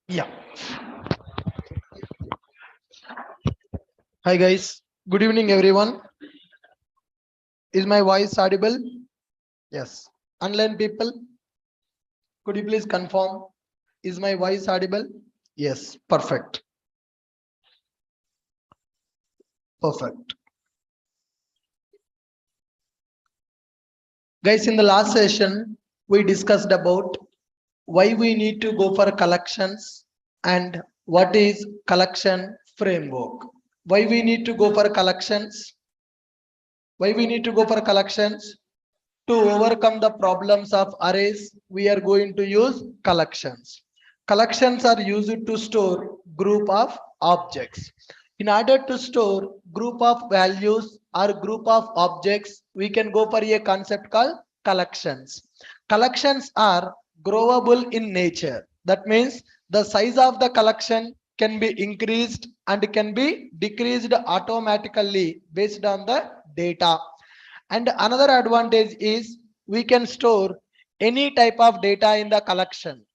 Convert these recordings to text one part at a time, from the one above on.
Yeah. Hi guys. Good evening everyone. Is my voice audible? Yes. Online people, could you please confirm? Is my voice audible? Yes. Perfect. Perfect. Guys, in the last session, we discussed about why we need to go for collections and what is collection framework. Why we need to go for collections? Why we need to go for collections? To overcome the problems of arrays, we are going to use collections. Collections are used to store group of objects. In order to store group of values or group of objects, we can go for a concept called collections. Collections are growable in nature. That means the size of the collection can be increased and can be decreased automatically based on the data. And another advantage is we can store any type of data in the collection.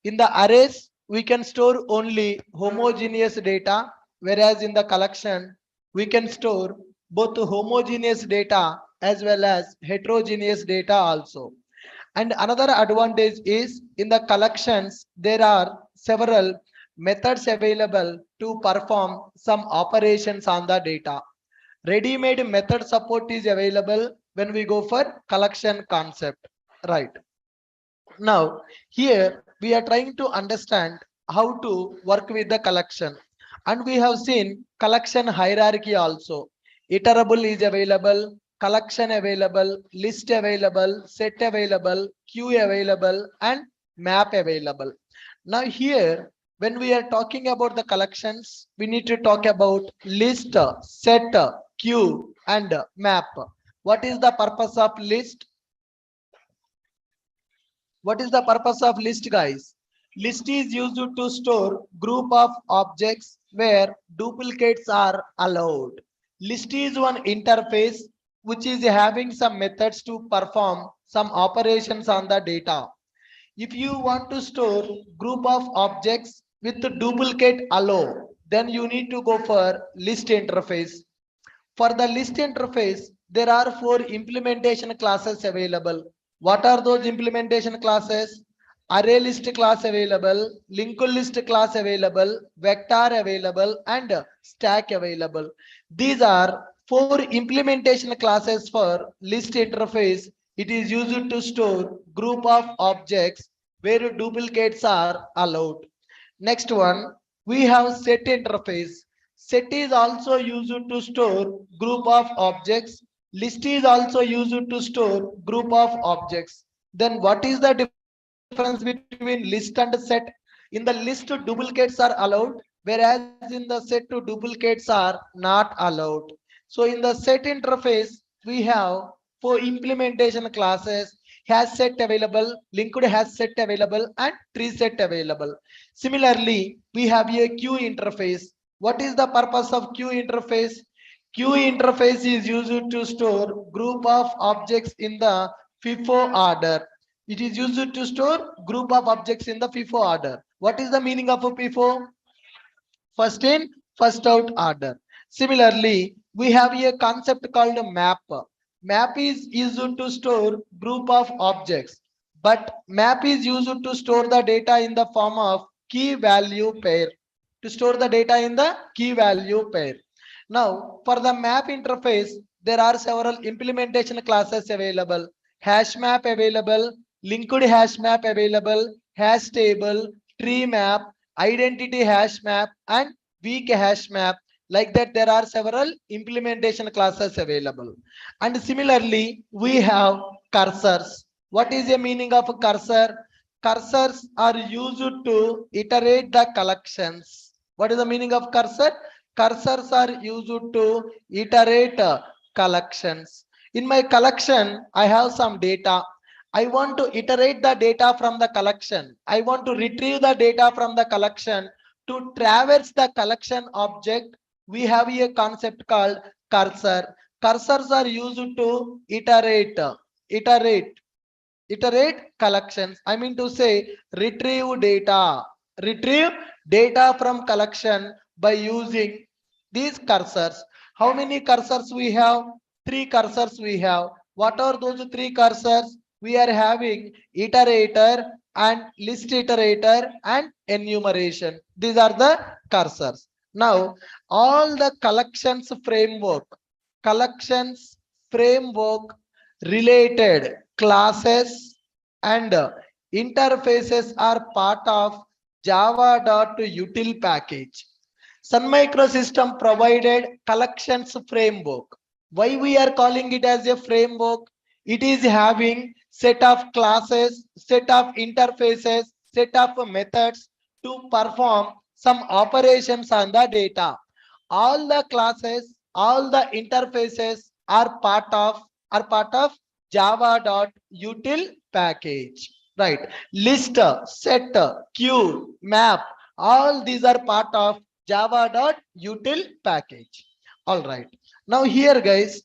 In the arrays, we can store only homogeneous data, whereas in the collection, we can store both homogeneous data as well as heterogeneous data also. And another advantage is in the collections, there are several methods available to perform some operations on the data. Ready-made method support is available when we go for collection concept, right? Now here we are trying to understand how to work with the collection, and we have seen collection hierarchy also. Iterable is available, collection available, list available, set available, queue available, and map available. Now here, when we are talking about the collections, we need to talk about list, set, queue, and map. What is the purpose of list? What is the purpose of list, guys? List is used to store group of objects where duplicates are allowed. List is one interface which is having some methods to perform some operations on the data. If you want to store group of objects with duplicate allow, then you need to go for list interface. For the list interface, there are four implementation classes available. What are those implementation classes? Array list class available, linked list class available, vector available, and stack available. These are four implementation classes for list interface. It is used to store group of objects where duplicates are allowed. Next one, we have set interface. Set is also used to store group of objects. List is also used to store group of objects. Then what is the difference between list and set? In the list duplicates are allowed, whereas in the set duplicates are not allowed. So in the set interface, we have four implementation classes, has set available, linked has set available, and tree set available. Similarly, we have a queue interface. What is the purpose of queue interface? Queue interface is used to store group of objects in the FIFO order. It is used to store group of objects in the FIFO order. What is the meaning of a FIFO? First in, first out order. Similarly, we have a concept called a map. Map is used to store group of objects, but map is used to store the data in the form of key value pair. To store the data in the key value pair. Now, for the map interface, there are several implementation classes available. Hash map available, linked hash map available, hash table, tree map, identity hash map, and weak hash map. Like that, there are several implementation classes available. And similarly, we have cursors. What is the meaning of a cursor? Cursors are used to iterate the collections. What is the meaning of cursor? Cursors are used to iterate collections. In my collection, I have some data. I want to iterate the data from the collection. I want to retrieve the data from the collection. To traverse the collection object, we have a concept called cursor. Cursors are used to iterate collections. I mean to say retrieve data. retrieve data from collection by using these cursors. How many cursors we have? Three cursors we have. What are those three cursors? We are having iterator and list iterator and enumeration. These are the cursors. Now, all the collections framework related classes and interfaces are part of java.util package. Sun Microsystem provided collections framework. Why we are calling it as a framework? It is having set of classes, set of interfaces, set of methods to perform some operations on the data. All the classes, all the interfaces are part of java.util package. Right. List, set, queue, map, all these are part of java.util package. All right. Now here guys,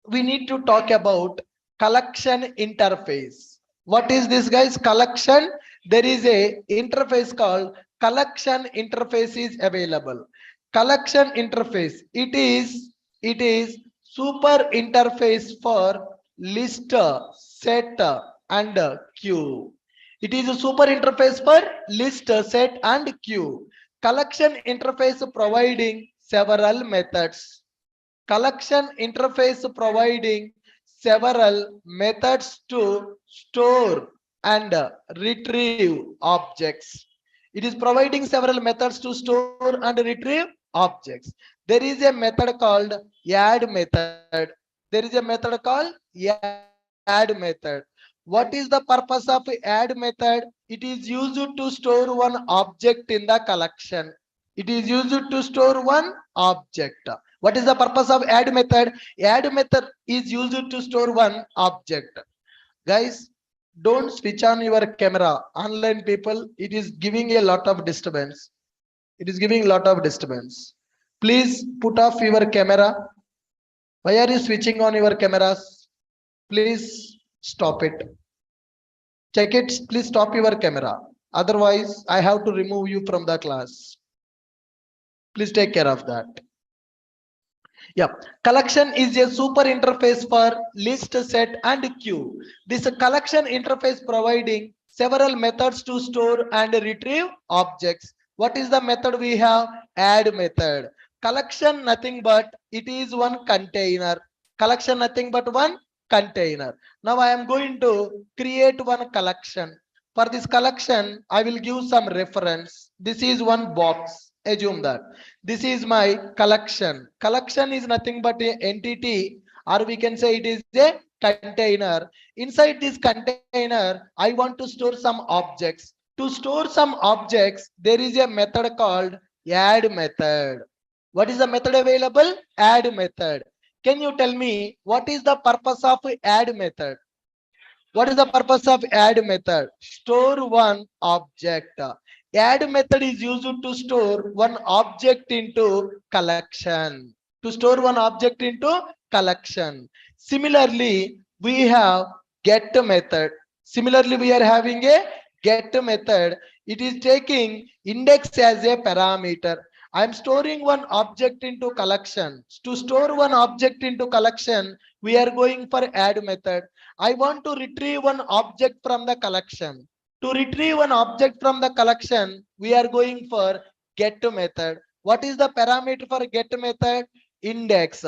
we need to talk about collection interface. What is this guys? Collection. There is a interface called collection interface is available. Collection interface. It is super interface for list, set and queue. It is a super interface for list, set and queue. Collection interface providing several methods. Collection interface providing several methods to store and retrieve objects. It is providing several methods to store and retrieve objects. There is a method called add method. There is a method called add method. What is the purpose of add method? It is used to store one object in the collection. It is used to store one object. What is the purpose of add method? Add method is used to store one object. Guys, don't switch on your camera. Online people, it is giving a lot of disturbance. It is giving a lot of disturbance. Please put off your camera. Why are you switching on your cameras? Please stop it. Check it. Please stop your camera. Otherwise, I have to remove you from the class. Please take care of that. Yeah, collection is a super interface for list, set and queue. This collection interface providing several methods to store and retrieve objects. What is the method we have? Add method. Collection nothing but it is one container. Collection nothing but one container. Now I am going to create one collection. For this collection, I will give some reference. This is one box. Assume that this is my collection. Collection is nothing but a entity, or we can say it is a container. Inside this container, I want to store some objects. To store some objects, there is a method called add method. What is the method available? Add method. Can you tell me what is the purpose of add method? What is the purpose of add method? Store one object. Add method is used to store one object into collection. To store one object into collection. Similarly, we have get method. Similarly, we are having a get method. It is taking index as a parameter. I am storing one object into collection. To store one object into collection, we are going for add method. I want to retrieve one object from the collection. To retrieve an object from the collection, we are going for get method. What is the parameter for get method? Index.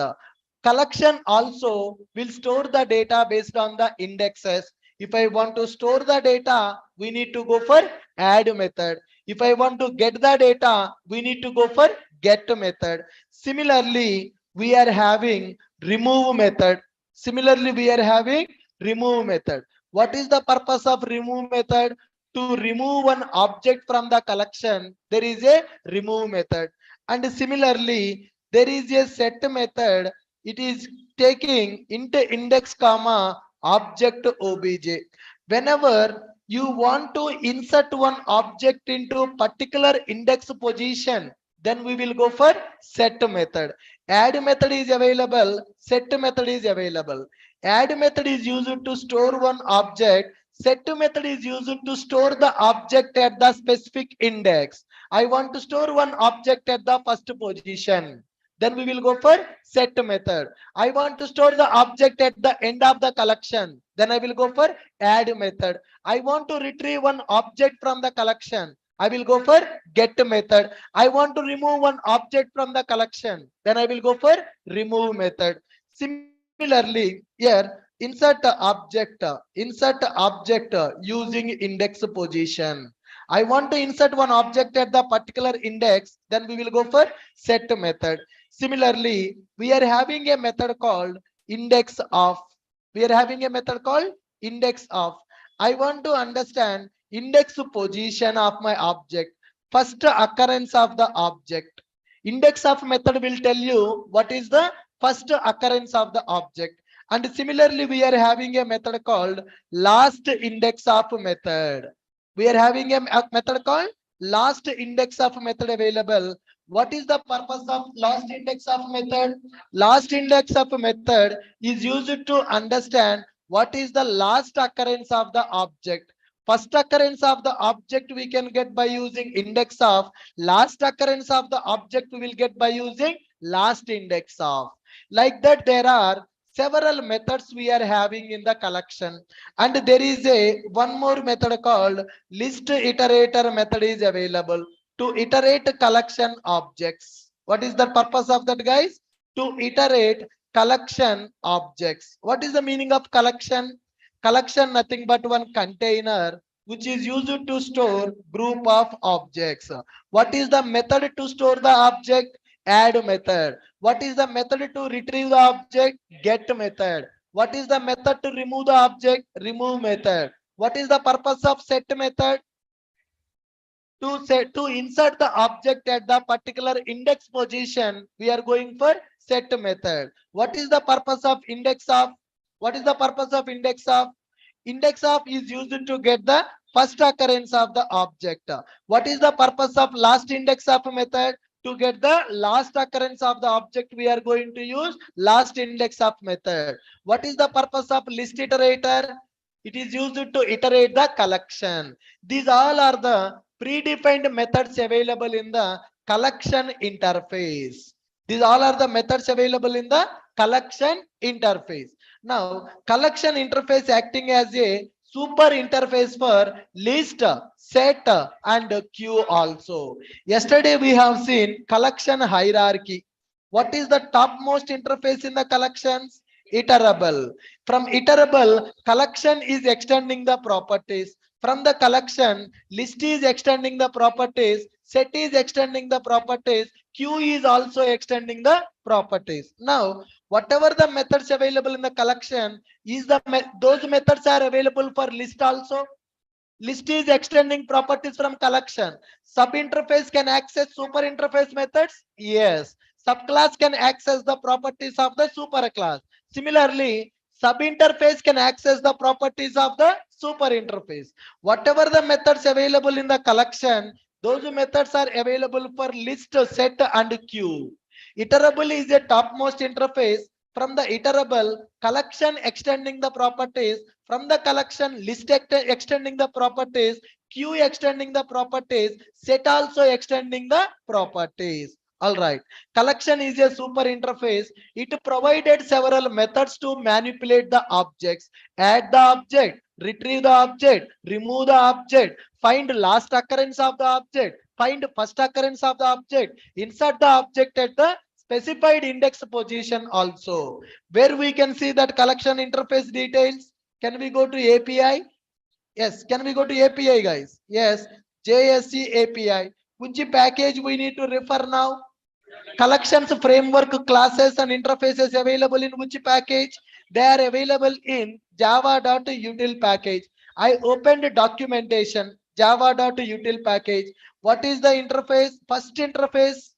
Collection also will store the data based on the indexes. If I want to store the data, we need to go for add method. If I want to get the data, we need to go for get method. Similarly, we are having remove method. Similarly, we are having remove method. What is the purpose of remove method? To remove one object from the collection, there is a remove method. And similarly, there is a set method. It is taking into index comma object obj. Whenever you want to insert one object into particular index position, then we will go for set method. Add method is available, set method is available. Add method is used to store one object. Set method is used to store the object at the specific index. I want to store one object at the first position. Then we will go for set method. I want to store the object at the end of the collection. Then I will go for add method. I want to retrieve one object from the collection. I will go for get method. I want to remove one object from the collection. Then I will go for remove method. Similarly, here insert object using index position. I want to insert one object at the particular index, then we will go for set method. Similarly, we are having a method called index of. We are having a method called index of. I want to understand index position of my object, first occurrence of the object. Index of method will tell you what is the first occurrence of the object. And similarly, we are having a method called last index of method. We are having a method called last index of method available. What is the purpose of last index of method? Last index of method is used to understand what is the last occurrence of the object. First occurrence of the object we can get by using index of. Last occurrence of the object we will get by using last index of. Like that, there are several methods we are having in the collection, and there is a one more method called list iterator method is available to iterate collection objects. What is the purpose of that, guys? To iterate collection objects. What is the meaning of collection? Collection nothing but one container which is used to store group of objects. What is the method to store the object? Add method. What is the method to retrieve the object? Get method. What is the method to remove the object? Remove method. What is the purpose of set method? To insert the object at the particular index position, we are going for set method. What is the purpose of index of? What is the purpose of index of? Index of is used to get the first occurrence of the object. What is the purpose of last index of method? To get the last occurrence of the object, we are going to use last index of method. What is the purpose of list iterator? It is used to iterate the collection. These all are the predefined methods available in the collection interface. These all are the methods available in the collection interface. Now, collection interface acting as a super interface for list, set, and queue also. Yesterday we have seen collection hierarchy. What is the topmost interface in the collections? Iterable. From iterable, collection is extending the properties. From the collection, list is extending the properties, set is extending the properties, queue is also extending the properties. Now, whatever the methods available in the collection, those methods are available for list also. List is extending properties from collection. Sub interface can access super interface methods. Yes. Subclass can access the properties of the super class. Similarly, sub interface can access the properties of the super interface. Whatever the methods available in the collection, those methods are available for list, set, and queue. Iterable is a topmost interface. From the iterable, collection extending the properties. From the collection, list extending the properties, queue extending the properties, set also extending the properties. All right. Collection is a super interface. It provided several methods to manipulate the objects. Add the object, retrieve the object, remove the object, find last occurrence of the object, find first occurrence of the object, insert the object at the specified index position also. Where we can see that collection interface details. Can we go to API? Yes. Can we go to API, guys? Yes. JSC API. Which package we need to refer now? Collections framework classes and interfaces available in which package? They are available in java.util package. I opened documentation java.util package. What is the interface? First interface.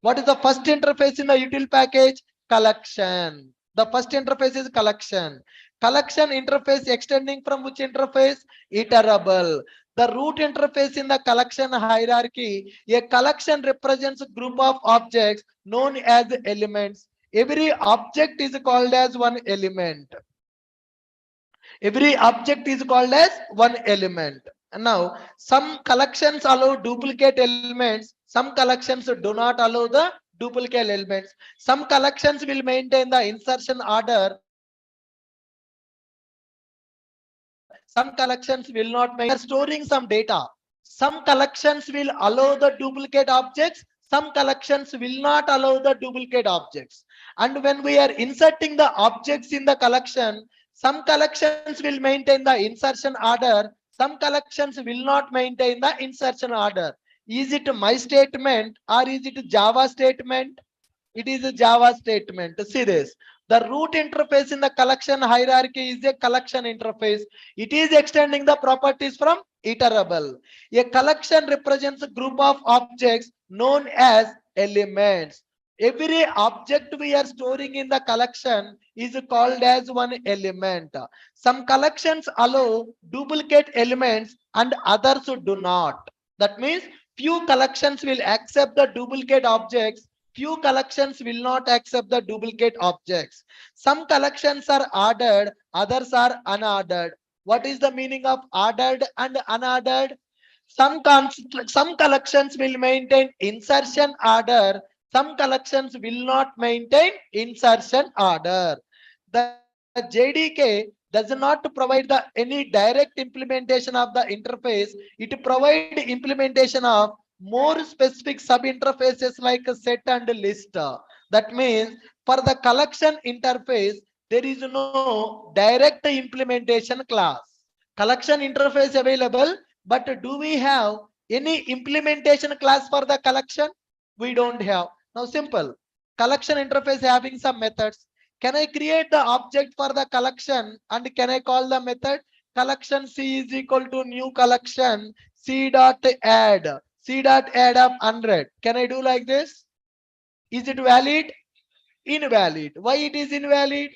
What is the first interface in the util package? Collection. The first interface is collection. Collection interface extending from which interface? Iterable. The root interface in the collection hierarchy. A collection represents a group of objects known as elements. Every object is called as one element. Every object is called as one element. And now some collections allow duplicate elements, some collections do not allow the duplicate elements. Some collections will maintain the insertion order, some collections will not maintain insertion order. We are storing some data. Some collections will allow the duplicate objects, some collections will not allow the duplicate objects. And when we are inserting the objects in the collection, some collections will maintain the insertion order, some collections will not maintain the insertion order. Is it my statement or is it Java statement? It is a Java statement. See this. The root interface in the collection hierarchy is a collection interface. It is extending the properties from iterable. A collection represents a group of objects known as elements. Every object we are storing in the collection is called as one element. Some collections allow duplicate elements and others do not. That means few collections will accept the duplicate objects, few collections will not accept the duplicate objects. Some collections are ordered, others are unordered. What is the meaning of ordered and unordered? Some collections will maintain insertion order, some collections will not maintain insertion order. The JDK does not provide the any direct implementation of the interface. It provides implementation of more specific sub interfaces like a set and list. That means for the collection interface, there is no direct implementation class. Collection interface available, but do we have any implementation class for the collection? We don't have. Now simple. Collection interface having some methods. Can I create the object for the collection and can I call the method? Collection C is equal to new collection C dot add. C dot add of 100. Can I do like this? Is it valid? Invalid. Why it is invalid?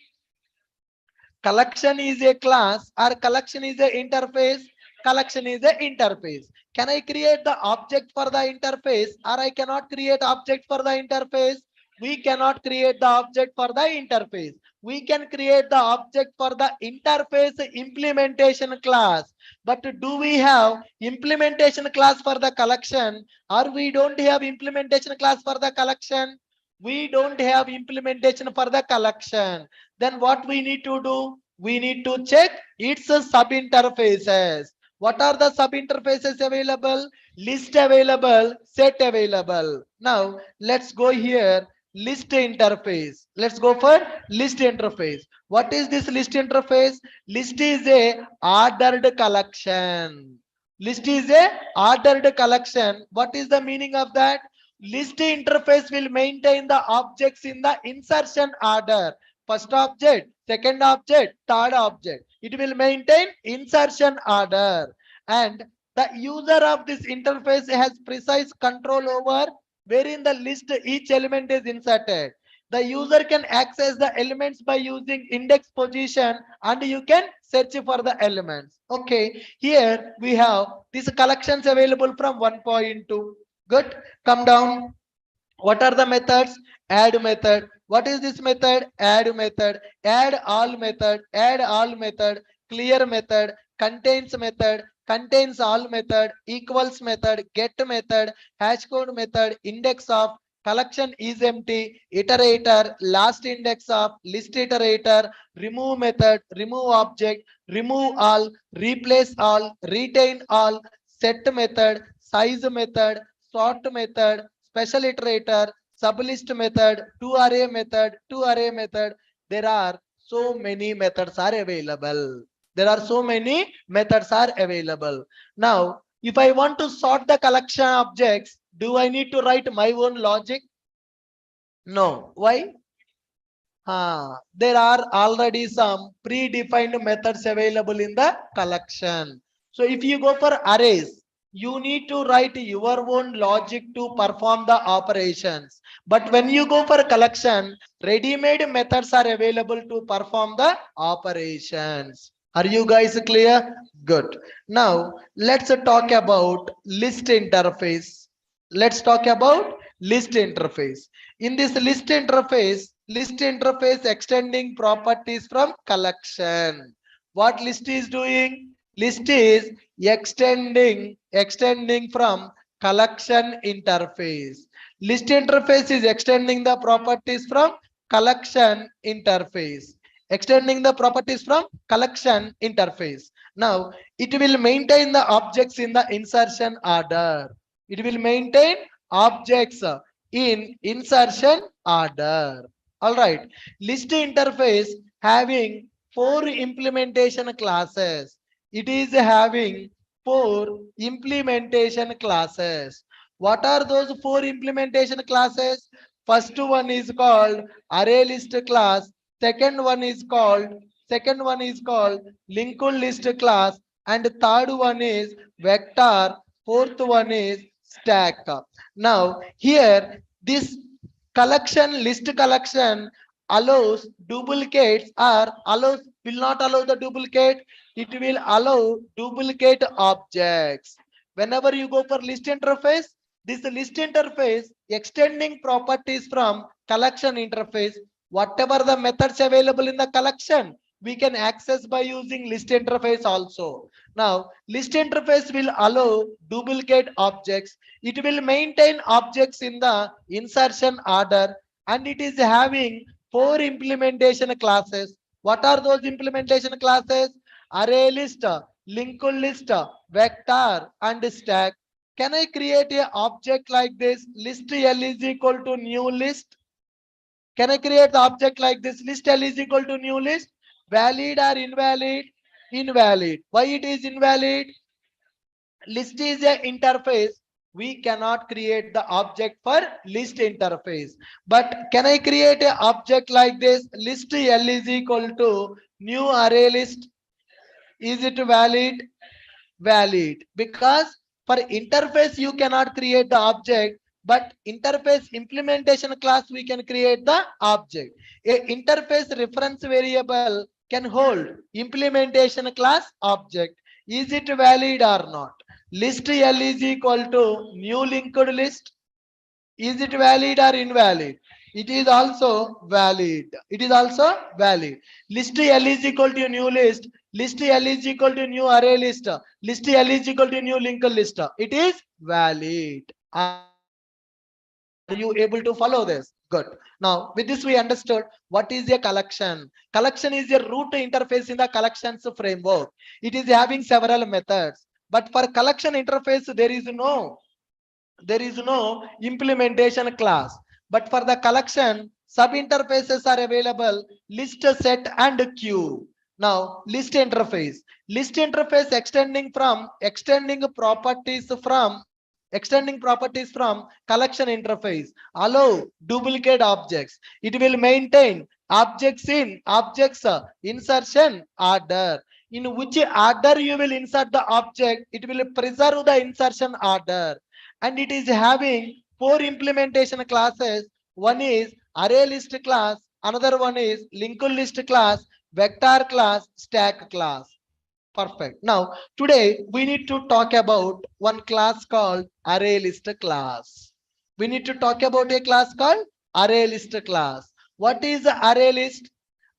Collection is a class or collection is a interface. Collection is a interface. Can I create the object for the interface or I cannot create object for the interface? We cannot create the object for the interface. We can create the object for the interface implementation class. But do we have implementation class for the collection or we don't have implementation class for the collection? We don't have implementation for the collection. Then what we need to do? We need to check its sub interfaces. What are the sub interfaces available? List available, set available. Now let's go here. List interface. Let's go for list interface. What is this list interface? List is a ordered collection. List is a ordered collection. What is the meaning of that? List interface will maintain the objects in the insertion order. First object, second object, third object. It will maintain insertion order. And the user of this interface has precise control over where in the list each element is inserted. The user can access the elements by using index position and you can search for the elements. Okay, here we have these collections available from 1.2. Good. Come down. What are the methods? Add method. What is this method? Add method. Add all method. Add all method. Clear method. Contains method. Contains all method. Equals method. Get method. Hash code method. Index of collection is empty. Iterator. Last index of list iterator. Remove method. Remove object. Remove all. Replace all. Retain all. Set method. Size method. Sort method, special iterator, sublist method, toArray method, toArray method. There are so many methods are available. There are so many methods are available. Now, if I want to sort the collection objects, do I need to write my own logic? No. Why? There are already some predefined methods available in the collection. So if you go for arrays, you need to write your own logic to perform the operations. But when you go for collection, ready-made methods are available to perform the operations. Are you guys clear? Good. Now let's talk about list interface. Let's talk about list interface. In this list interface extending properties from collection. What list is doing? List is extending from collection interface. List interface is extending the properties from collection interface. Extending the properties from collection interface. Now, it will maintain the objects in the insertion order. It will maintain objects in insertion order. All right. List interface having four implementation classes. It is having four implementation classes. What are those four implementation classes? First one is called array list class. Second one is called linked list class, and third one is vector. Fourth one is stack. Now here this collection list collection allows duplicates or allows will not allow the duplicate. It will allow duplicate objects. Whenever you go for list interface, this list interface extending properties from collection interface. Whatever the methods available in the collection, we can access by using list interface also. Now list interface will allow duplicate objects. It will maintain objects in the insertion order, and it is having four implementation classes. What are those implementation classes? Array list, linked list, vector, and stack. Can I create a object like this? List L is equal to new list. Can I create the object like this? List L is equal to new list. Valid or invalid? Invalid. Why it is invalid? List is a interface. We cannot create the object for list interface. But can I create a object like this? List L is equal to new array list. Is it valid? Valid. Because for interface you cannot create the object, but interface implementation class we can create the object. A interface reference variable can hold implementation class object. Is it valid or not? List L is equal to new linked list. Is it valid or invalid? It is also valid. It is also valid. List L is equal to new list. List L is equal to new array list. List L is equal to new linked list. It is valid. Are you able to follow this? Good. Now with this we understood what is a collection. Collection is a root interface in the collections framework. It is having several methods. But for collection interface there is no implementation class. But for the collection sub interfaces are available: list, set, and queue. Now list interface extending properties from collection interface allow duplicate objects. It will maintain objects in objects insertion order. In which order you will insert the object, it will preserve the insertion order. And it is having four implementation classes. One is array list class, another one is linked list class, vector class, stack class. Perfect. Now today we need to talk about one class called array list class. We need to talk about a class called array list class. What is the array list?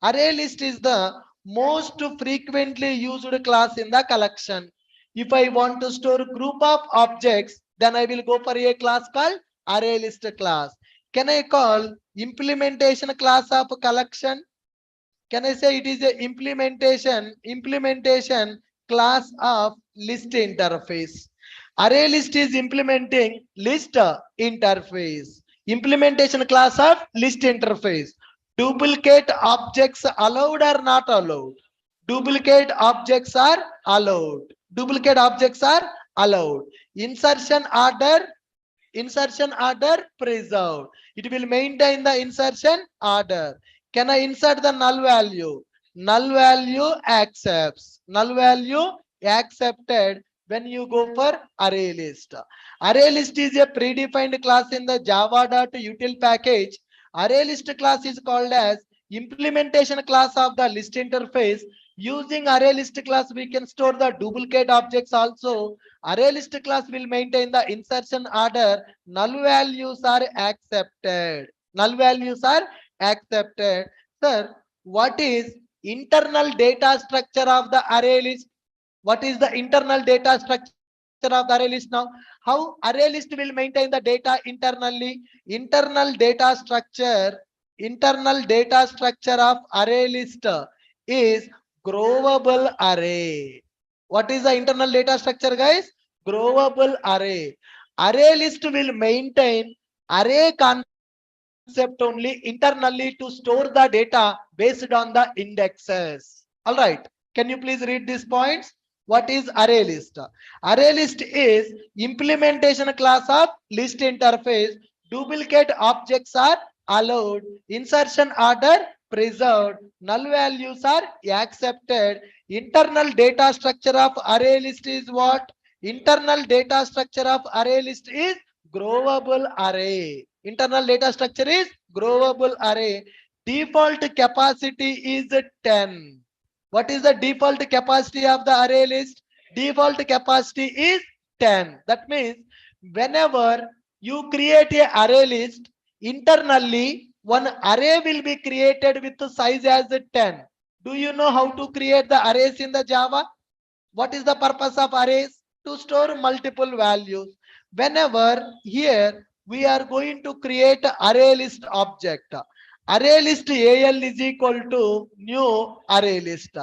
Array list is the most frequently used class in the collection. If I want to store group of objects, then I will go for a class called array list class. Can I call implementation class of collection? Can I say it is a implementation class of list interface? Array list is implementing list interface. Implementation class of list interface. Duplicate objects allowed or not allowed? Duplicate objects are allowed. Duplicate objects are allowed. Insertion order preserved. It will maintain the insertion order. Can I insert the null value? Null value accepts. Null value accepted when you go for array list. Array list is a predefined class in the java.util package. Array list class is called as implementation class of the list interface. Using array list class, we can store the duplicate objects also. Array list class will maintain the insertion order. Null values are accepted. Null values are accepted. Sir, what is internal data structure of the array list. What is the internal data structure of the array list now? How array list will maintain the data internally? Internal data structure of array list is growable array. What is the internal data structure, guys? Growable array. Array list will maintain array concept only internally to store the data based on the indexes. All right. Can you please read these points? What is array list? Array list is implementation class of list interface. Duplicate objects are allowed. Insertion order preserved. Null values are accepted. Internal data structure of array list is what? Internal data structure of array list is growable array. Internal data structure is growable array. Default capacity is 10. What is the default capacity of the array list? Default capacity is 10. That means whenever you create a array list, internally one array will be created with the size as 10. Do you know how to create the arrays in the Java? What is the purpose of arrays? To store multiple values. Whenever here we are going to create array list object. Array list AL is equal to new array list.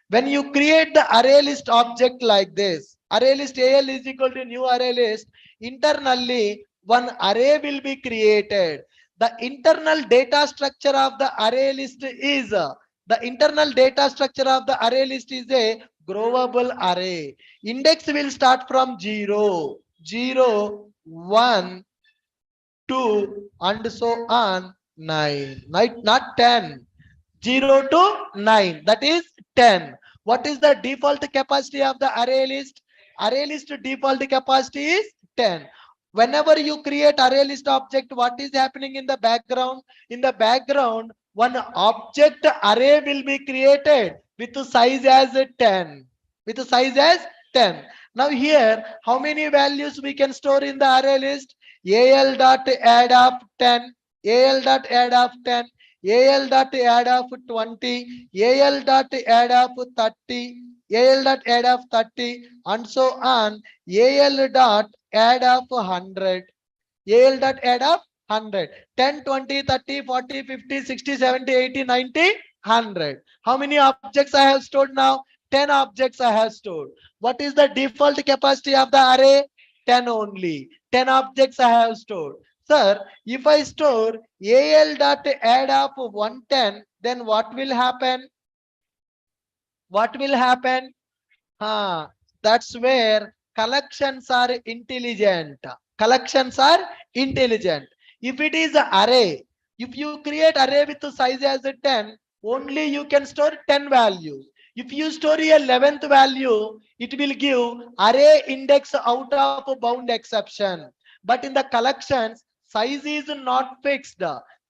When you create the array list object like this, array list AL is equal to new array list, internally one array will be created. The internal data structure of the array list is the internal data structure of the array list is a growable array. Index will start from 0, 0, 1, 2, and so on 9. Not 10. 0 to 9. That is 10. What is the default capacity of the array list? Array list default capacity is 10. Whenever you create array list object, what is happening in the background? In the background, one object array will be created with size as 10. With size as 10. Now here, how many values we can store in the array list? AL dot add of 10, AL dot add of 10, AL dot add of 20, AL dot add of 30, AL dot add of 30, and so on. AL dot add of 100. AL dot add of 100. 10, 20, 30, 40, 50, 60, 70, 80, 90, 100. How many objects I have stored now? 10 objects I have stored. What is the default capacity of the array? 10 only. 10 objects I have stored. Sir, if I store AL dot add of 110, then what will happen? What will happen? That's where collections are intelligent. Collections are intelligent. If it is an array, if you create array with the size as a 10, only you can store 10 values. If you store a 11th value, it will give array index out of bound exception. But in the collections, size is not fixed.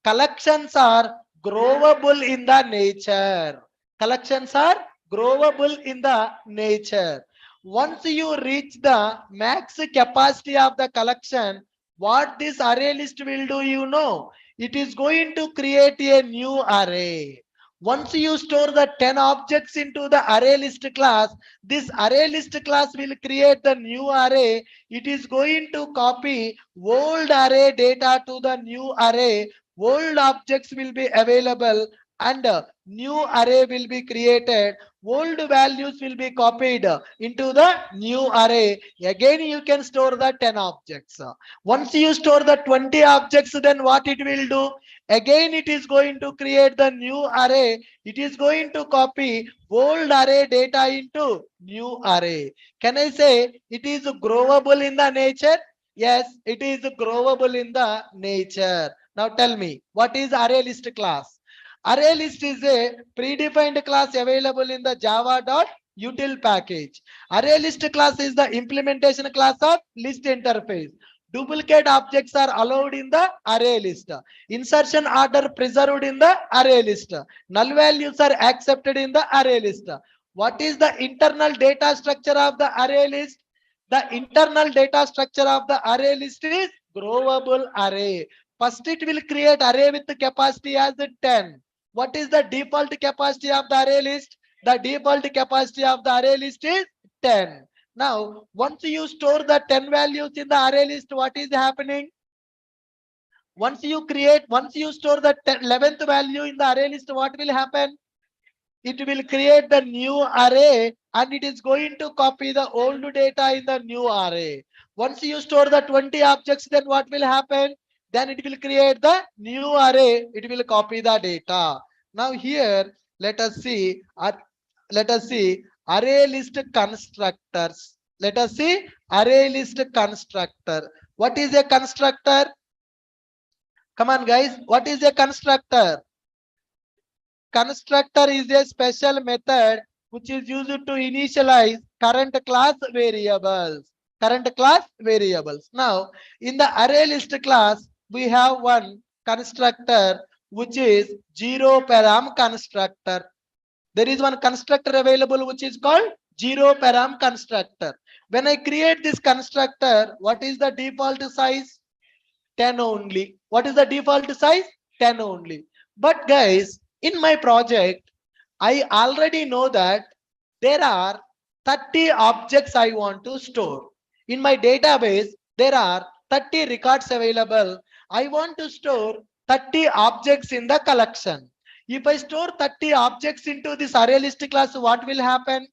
Collections are growable in the nature. Collections are growable in the nature. Once you reach the max capacity of the collection, what this array list will do, you know, it is going to create a new array. Once you store the 10 objects into the array list class, this array list class will create the new array. It is going to copy old array data to the new array. Old objects will be available and new array will be created. Old values will be copied into the new array. Again, you can store the 10 objects. Once you store the 20 objects, then what it will do? Again, it is going to create the new array. It is going to copy old array data into new array. Can I say it is growable in the nature? Yes, it is growable in the nature. Now tell me, what is array list class? Array list is a predefined class available in the java.util package. Array list class is the implementation class of list interface. Duplicate objects are allowed in the array list. Insertion order preserved in the array list. Null values are accepted in the array list. What is the internal data structure of the array list? The internal data structure of the array list is growable array. First, it will create array with the capacity as 10. What is the default capacity of the array list? The default capacity of the array list is 10. Now, once you store the 10 values in the array list, what is happening? Once you store the 11th value in the array list, what will happen? It will create the new array and it is going to copy the old data in the new array. Once you store the 20 objects, then what will happen? Then it will create the new array. It will copy the data. Now here, let us see array list constructors. Let us see array list constructor. What is a constructor? Come on, guys. What is a constructor? Constructor is a special method which is used to initialize current class variables. Current class variables. Now, in the array list class, we have one constructor which is zero param constructor. There is one constructor available which is called zero param constructor. When I create this constructor, what is the default size? 10 only. What is the default size? 10 only. But guys, in my project, I already know that there are 30 objects I want to store. In my database, there are 30 records available. I want to store 30 objects in the collection. If I store 30 objects into this array list class, what will happen?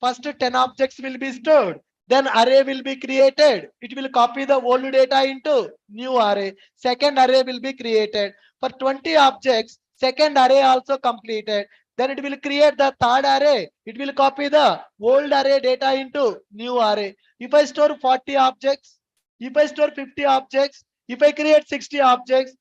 First 10 objects will be stored. Then array will be created. It will copy the old data into new array. Second array will be created. For 20 objects, second array also completed. Then it will create the third array. It will copy the old array data into new array. If I store 40 objects, if I store 50 objects, if I create 60 objects,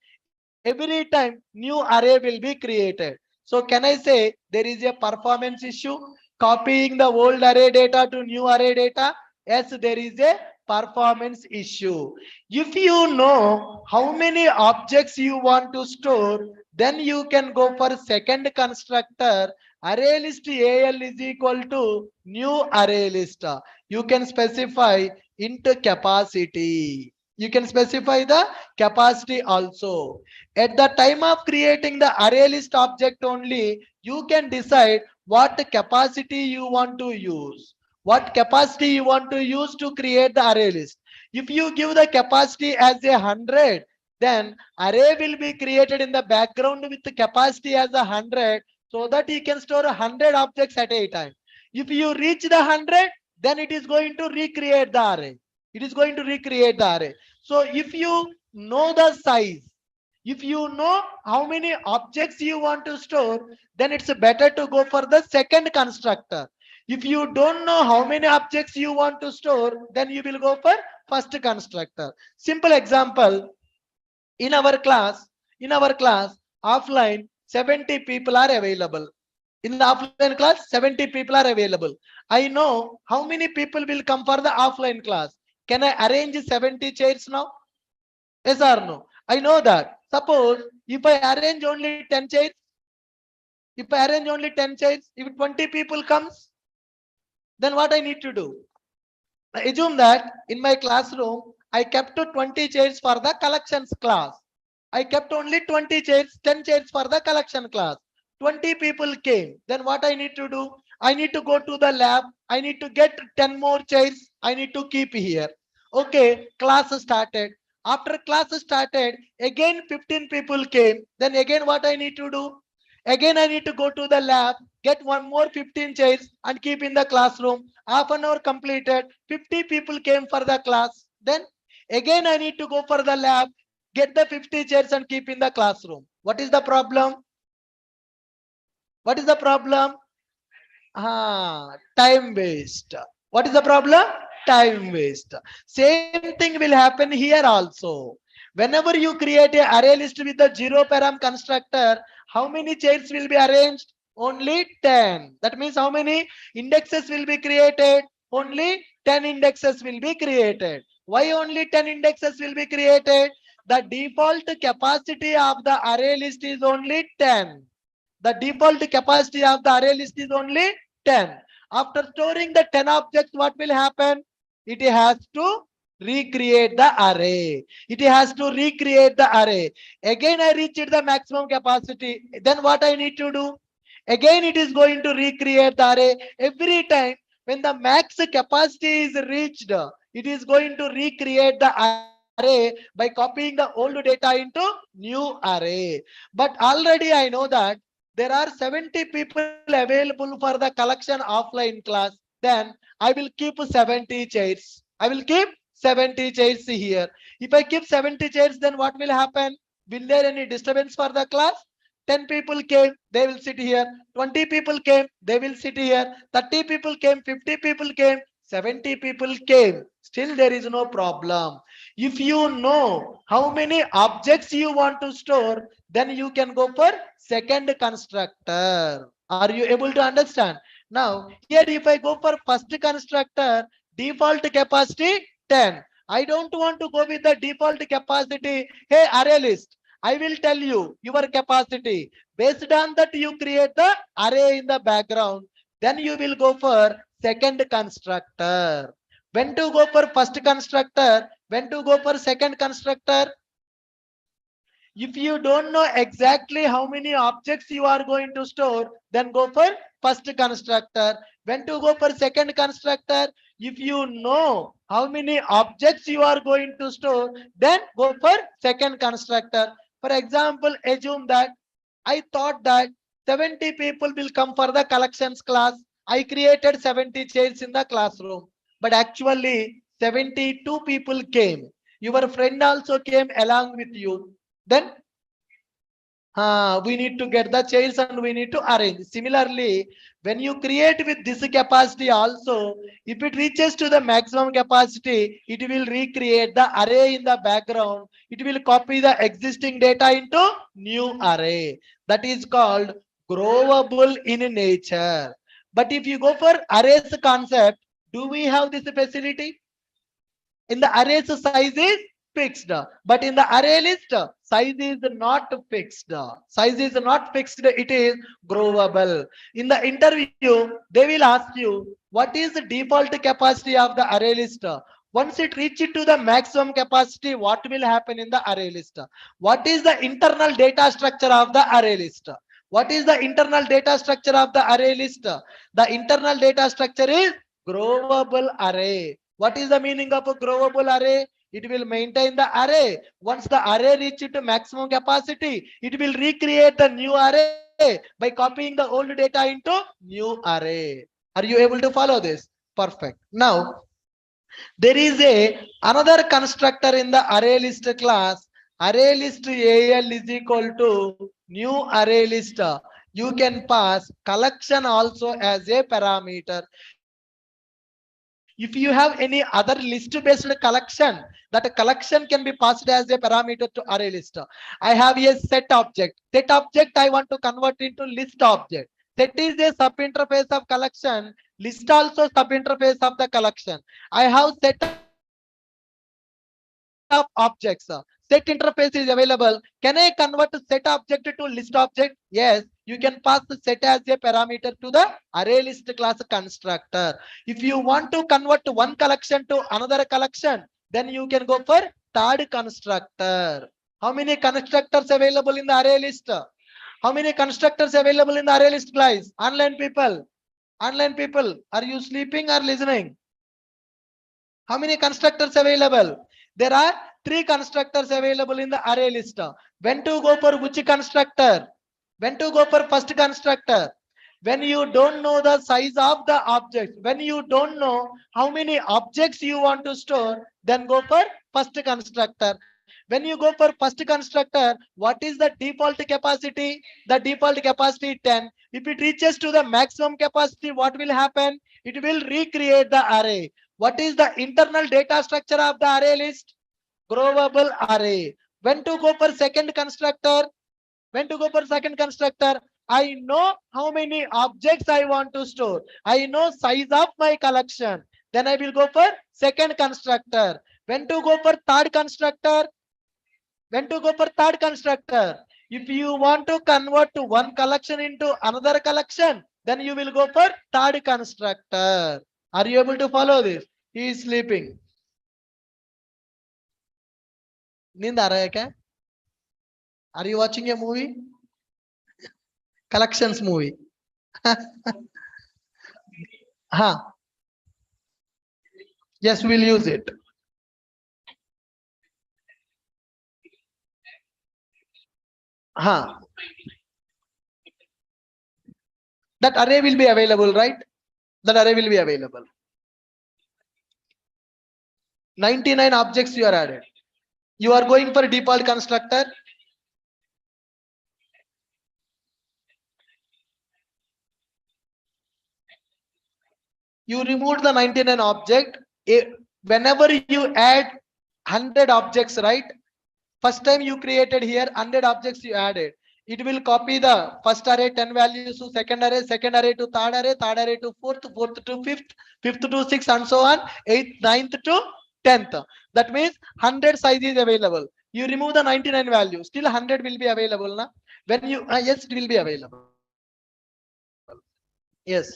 every time new array will be created. So can I say there is a performance issue copying the old array data to new array data? Yes, there is a performance issue. If you know how many objects you want to store, then you can go for second constructor. Array list AL is equal to new array list. You can specify into capacity. You can specify the capacity also. At the time of creating the array list object only, you can decide what capacity you want to use. What capacity you want to use to create the array list. If you give the capacity as 100, then array will be created in the background with the capacity as 100, so that you can store 100 objects at a time. If you reach the 100, then it is going to recreate the array. It is going to recreate the array. So if you know the size, if you know how many objects you want to store, then it's better to go for the second constructor. If you don't know how many objects you want to store, then you will go for first constructor. Simple example, in our class, offline, 70 people are available. In the offline class, 70 people are available. I know how many people will come for the offline class. Can I arrange 70 chairs now? Yes or no? I know that. Suppose if I arrange only 10 chairs, if 20 people comes, then what I need to do? Assume that in my classroom, I kept 20 chairs for the collections class. I kept only 20 chairs, 10 chairs for the collection class. 20 people came. Then what I need to do? I need to go to the lab. I need to get 10 more chairs. I need to keep here. Okay, class started. After class started, again 15 people came. Then again what I need to do? Again I need to go to the lab, get one more 15 chairs and keep in the classroom. Half an hour completed. 50 people came for the class. Then again I need to go for the lab, get the 50 chairs and keep in the classroom. What is the problem? What is the problem? Time waste. What is the problem? Time waste. Same thing will happen here also. Whenever you create a array list with the zero param constructor, how many chairs will be arranged? Only 10. That means how many indexes will be created? Only 10 indexes will be created. Why only 10 indexes will be created? The default capacity of the array list is only 10. The default capacity of the array list is only 10. After storing the 10 objects, what will happen? It has to recreate the array. It has to recreate the array. Again, I reached the maximum capacity. Then what I need to do? Again, it is going to recreate the array. Every time when the max capacity is reached, it is going to recreate the array by copying the old data into new array. But already I know that there are 70 people available for the collection offline class. Then I will keep 70 chairs. I will keep 70 chairs here. If I keep 70 chairs, then what will happen? Will there any disturbance for the class? 10 people came, they will sit here. 20 people came, they will sit here. 30 people came, 50 people came, 70 people came. Still there is no problem. If you know how many objects you want to store, then you can go for second constructor. Are you able to understand? Now, here if I go for first constructor, default capacity 10. I don't want to go with the default capacity. Hey, array list, I will tell you your capacity. Based on that, you create the array in the background. Then you will go for second constructor. When to go for first constructor? When to go for second constructor? If you don't know exactly how many objects you are going to store, then go for first constructor. When to go for second constructor? If you know how many objects you are going to store, then go for second constructor. For example, assume that I thought that 70 people will come for the collections class. I created 70 chairs in the classroom, but actually 72 people came. Your friend also came along with you. Then we need to get the chairs and we need to arrange. Similarly, when you create with this capacity also, if it reaches to the maximum capacity, it will recreate the array in the background. It will copy the existing data into new array. That is called growable in nature. But if you go for arrays concept, do we have this facility? In the arrays size is fixed, but in the array list size is not fixed. Size is not fixed, it is growable. In the interview they will ask you what is the default capacity of the array list. Once it reaches to the maximum capacity, what will happen in the array list? What is the internal data structure of the array list? What is the internal data structure of the array list? The internal data structure is growable array. What is the meaning of a growable array? It will maintain the array. Once the array reaches to maximum capacity, it will recreate the new array by copying the old data into new array. Are you able to follow this? Perfect. Now, there is another constructor in the array list class. Array list AL is equal to new array list. You can pass collection also as a parameter. If you have any other list based collection, that collection can be passed as a parameter to array list. I have a set object. Set object I want to convert into list object. Set is a sub interface of collection. List also sub interface of the collection. I have set of objects. Set interface is available. Can I convert set object to list object? Yes, you can pass the set as a parameter to the array list class constructor. If you want to convert one collection to another collection, then you can go for third constructor. How many constructors available in the array list? How many constructors available in the array list, guys? Online people, are you sleeping or listening? How many constructors available? There are three constructors available in the array list. When to go for which constructor? When to go for first constructor? When you don't know the size of the object, when you don't know how many objects you want to store, then go for first constructor. When you go for first constructor, what is the default capacity? The default capacity 10. If it reaches to the maximum capacity, what will happen? It will recreate the array. What is the internal data structure of the array list? Growable array. When to go for second constructor? When to go for second constructor? I know how many objects I want to store. I know size of my collection. Then I will go for second constructor. When to go for third constructor? When to go for third constructor? If you want to convert to one collection into another collection, then you will go for third constructor. Are you able to follow this? He is sleeping. नींद आ रहा है क्या? Are you watching a movie? Collections movie. हाँ. Yes, we'll use it. हाँ. That array will be available, right? That array will be available. 99 objects you are added. You are going for default constructor. You removed the 99 object. Whenever you add 100 objects, right? First time you created here 100 objects you added. It will copy the first array 10 values to second array to third array to fourth to fifth to sixth, and so on, eighth, ninth to 10th. That means 100 size is available. You remove the 99 value, still 100 will be available. Na? When you, yes, it will be available. Yes.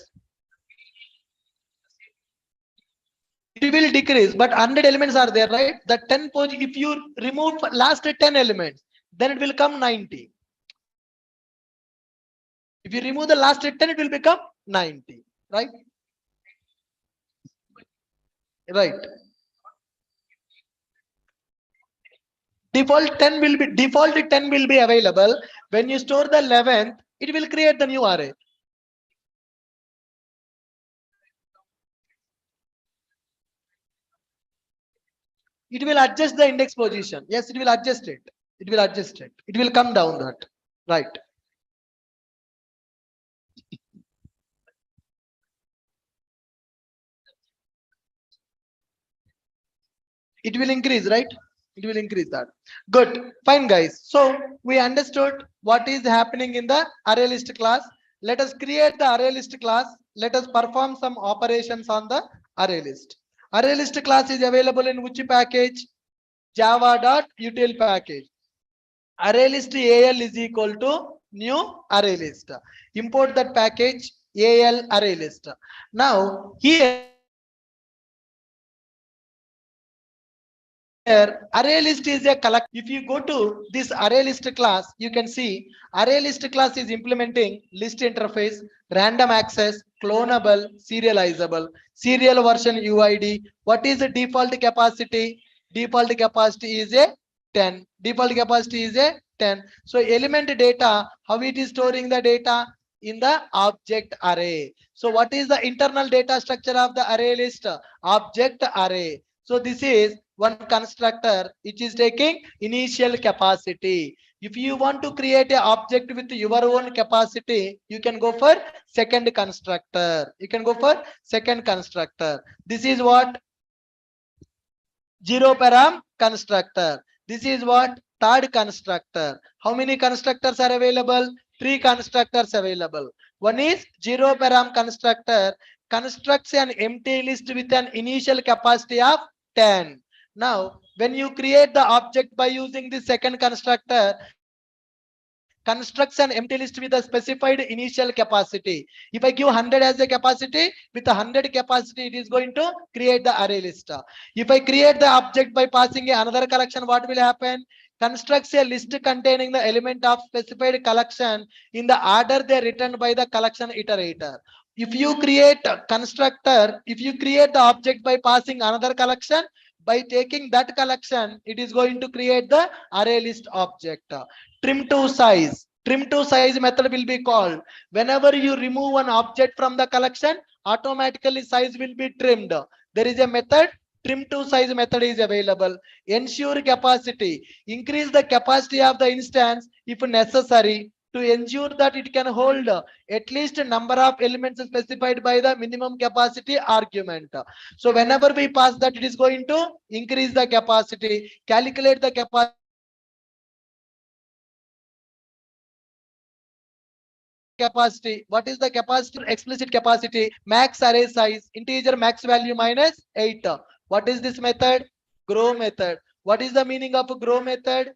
It will decrease, but 100 elements are there, right? The 10 position, if you remove last 10 elements, then it will come 90. If you remove the last 10, it will become 90, right? Right. Default 10 will be available. When you store the 11th, it will create the new array. It will adjust the index position. Yes, it will adjust it. It will adjust it. It will come down that. Right. It will increase, right? It will increase that. Good. Fine, guys. So we understood what is happening in the array list class. Let us create the array list class. Let us perform some operations on the array list. Array list class is available in which package? Java.util package. Array list AL is equal to new array list. Import that package AL array list. Now here array list is a collect. If you go to this array list class, you can see array list class is implementing list interface, random access, clonable, serializable, serial version UID. What is the default capacity? Default capacity is a 10. Default capacity is a 10. So element data, how it is storing the data? In the object array. So what is the internal data structure of the array list? Object array. So this is one constructor which is taking initial capacity. If you want to create an object with your own capacity, you can go for second constructor. You can go for second constructor. This is what? Zero param constructor. This is what? Third constructor. How many constructors are available? Three constructors available. One is zero param constructor, constructs an empty list with an initial capacity of 10. Now, when you create the object by using the second constructor, constructs an empty list with a specified initial capacity. If I give 100 as a capacity, with 100 capacity, it is going to create the array list. If I create the object by passing another collection, what will happen? Constructs a list containing the element of specified collection in the order they written by the collection iterator. If you create a constructor, if you create the object by passing another collection, by taking that collection, it is going to create the array list object. Trim to size. Trim to size method will be called. Whenever you remove an object from the collection, automatically size will be trimmed. There is a method. Trim to size method is available. Ensure capacity. Increase the capacity of the instance if necessary to ensure that it can hold at least a number of elements specified by the minimum capacity argument. So whenever we pass that, it is going to increase the capacity. Calculate the capacity. What is the capacity? Explicit capacity, max array size, integer max value minus 8. What is this method? Grow method. What is the meaning of grow method?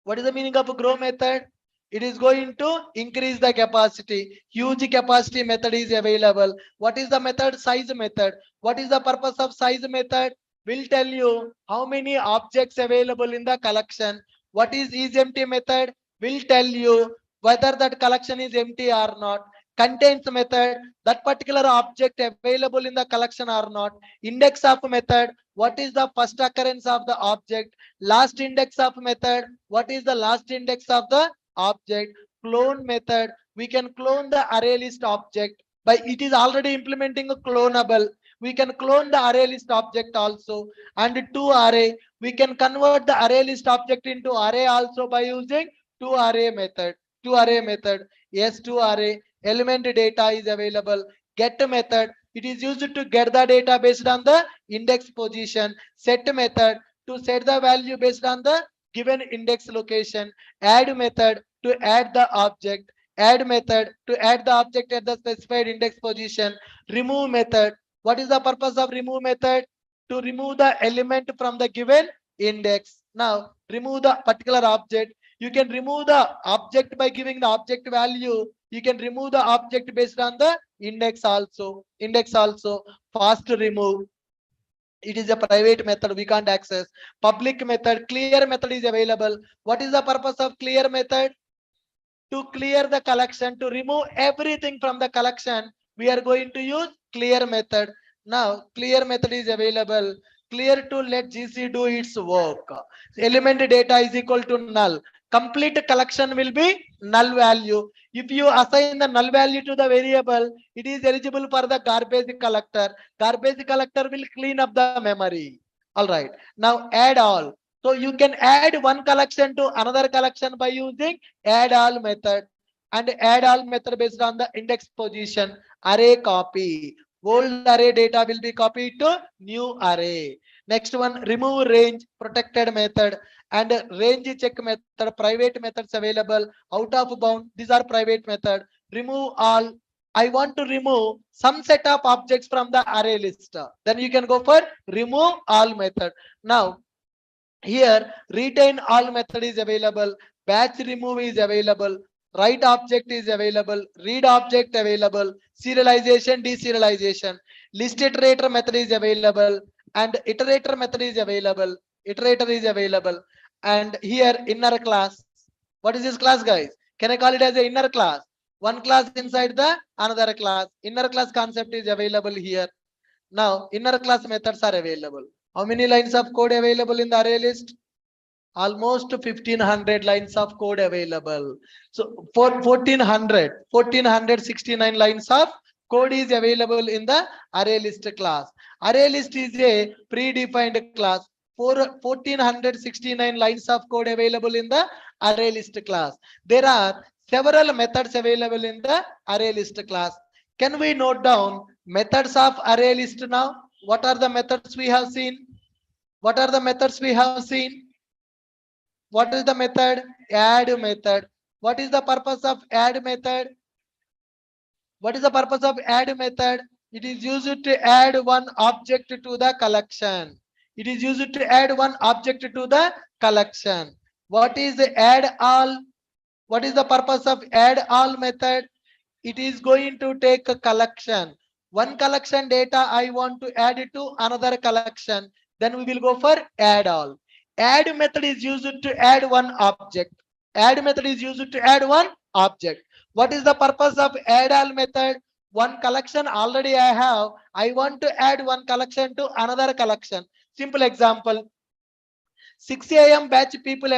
What is the meaning of grow method? It is going to increase the capacity. Huge capacity method is available. What is the method? Size method. What is the purpose of size method? will tell you how many objects available in the collection. What is empty method will tell you whether that collection is empty or not. Contains method, that particular object available in the collection or not. Index of method, what is the first occurrence of the object. Last index of method, what is the last index of the object. Clone method, we can clone the array list object by it is already implementing a clonable. We can clone the array list object also. And to array, we can convert the array list object into array also by using to array method. To array method, yes, to array element data is available. Get method, it is used to get the data based on the index position. Set method, to set the value based on the given index location. Add method, to add the object. Add method, to add the object at the specified index position. Remove method, what is the purpose of remove method? To remove the element from the given index. Now remove the particular object. You can remove the object by giving the object value. You can remove the object based on the index also. Index also. Fast remove, it is a private method, we can't access. Public method, clear method is available. What is the purpose of clear method? To clear the collection, to remove everything from the collection, we are going to use clear method. Now clear method is available. Clear to let GC do its work. Element data is equal to null. Complete collection will be null value. If you assign the null value to the variable, it is eligible for the garbage collector. Garbage collector will clean up the memory. All right, now add all. So you can add one collection to another collection by using add all method. And add all method based on the index position. Array copy, old array data will be copied to new array. Next one, remove range, protected method. And range check method, private methods available. Out of bound, these are private method. Remove all, I want to remove some set of objects from the array list, then you can go for remove all method. Now here retain all method is available. Batch remove is available. Write object is available. Read object available. Serialization, deserialization. List iterator method is available. And iterator method is available. Iterator is available. And here inner class. What is this class, guys? Can I call it as a inner class? One class inside the another class. Inner class concept is available here. Now inner class methods are available. How many lines of code available in the array list? Almost 1500 lines of code available. So for 1469 lines of code is available in the array list class. Array list is a predefined class. For 1469 lines of code available in the array list class. There are several methods available in the array list class. Can we note down methods of array list now? What are the methods we have seen? What are the methods we have seen? What is the method? Add method. What is the purpose of add method? What is the purpose of add method? It is used to add one object to the collection. It is used to add one object to the collection. What is the add all? What is the purpose of add all method? It is going to take a collection. One collection data I want to add it to another collection. Then we will go for add all. Add method is used to add one object. Add method is used to add one object. What is the purpose of add all method? One collection already I have. I want to add one collection to another collection. Simple example. 6 a.m. batch people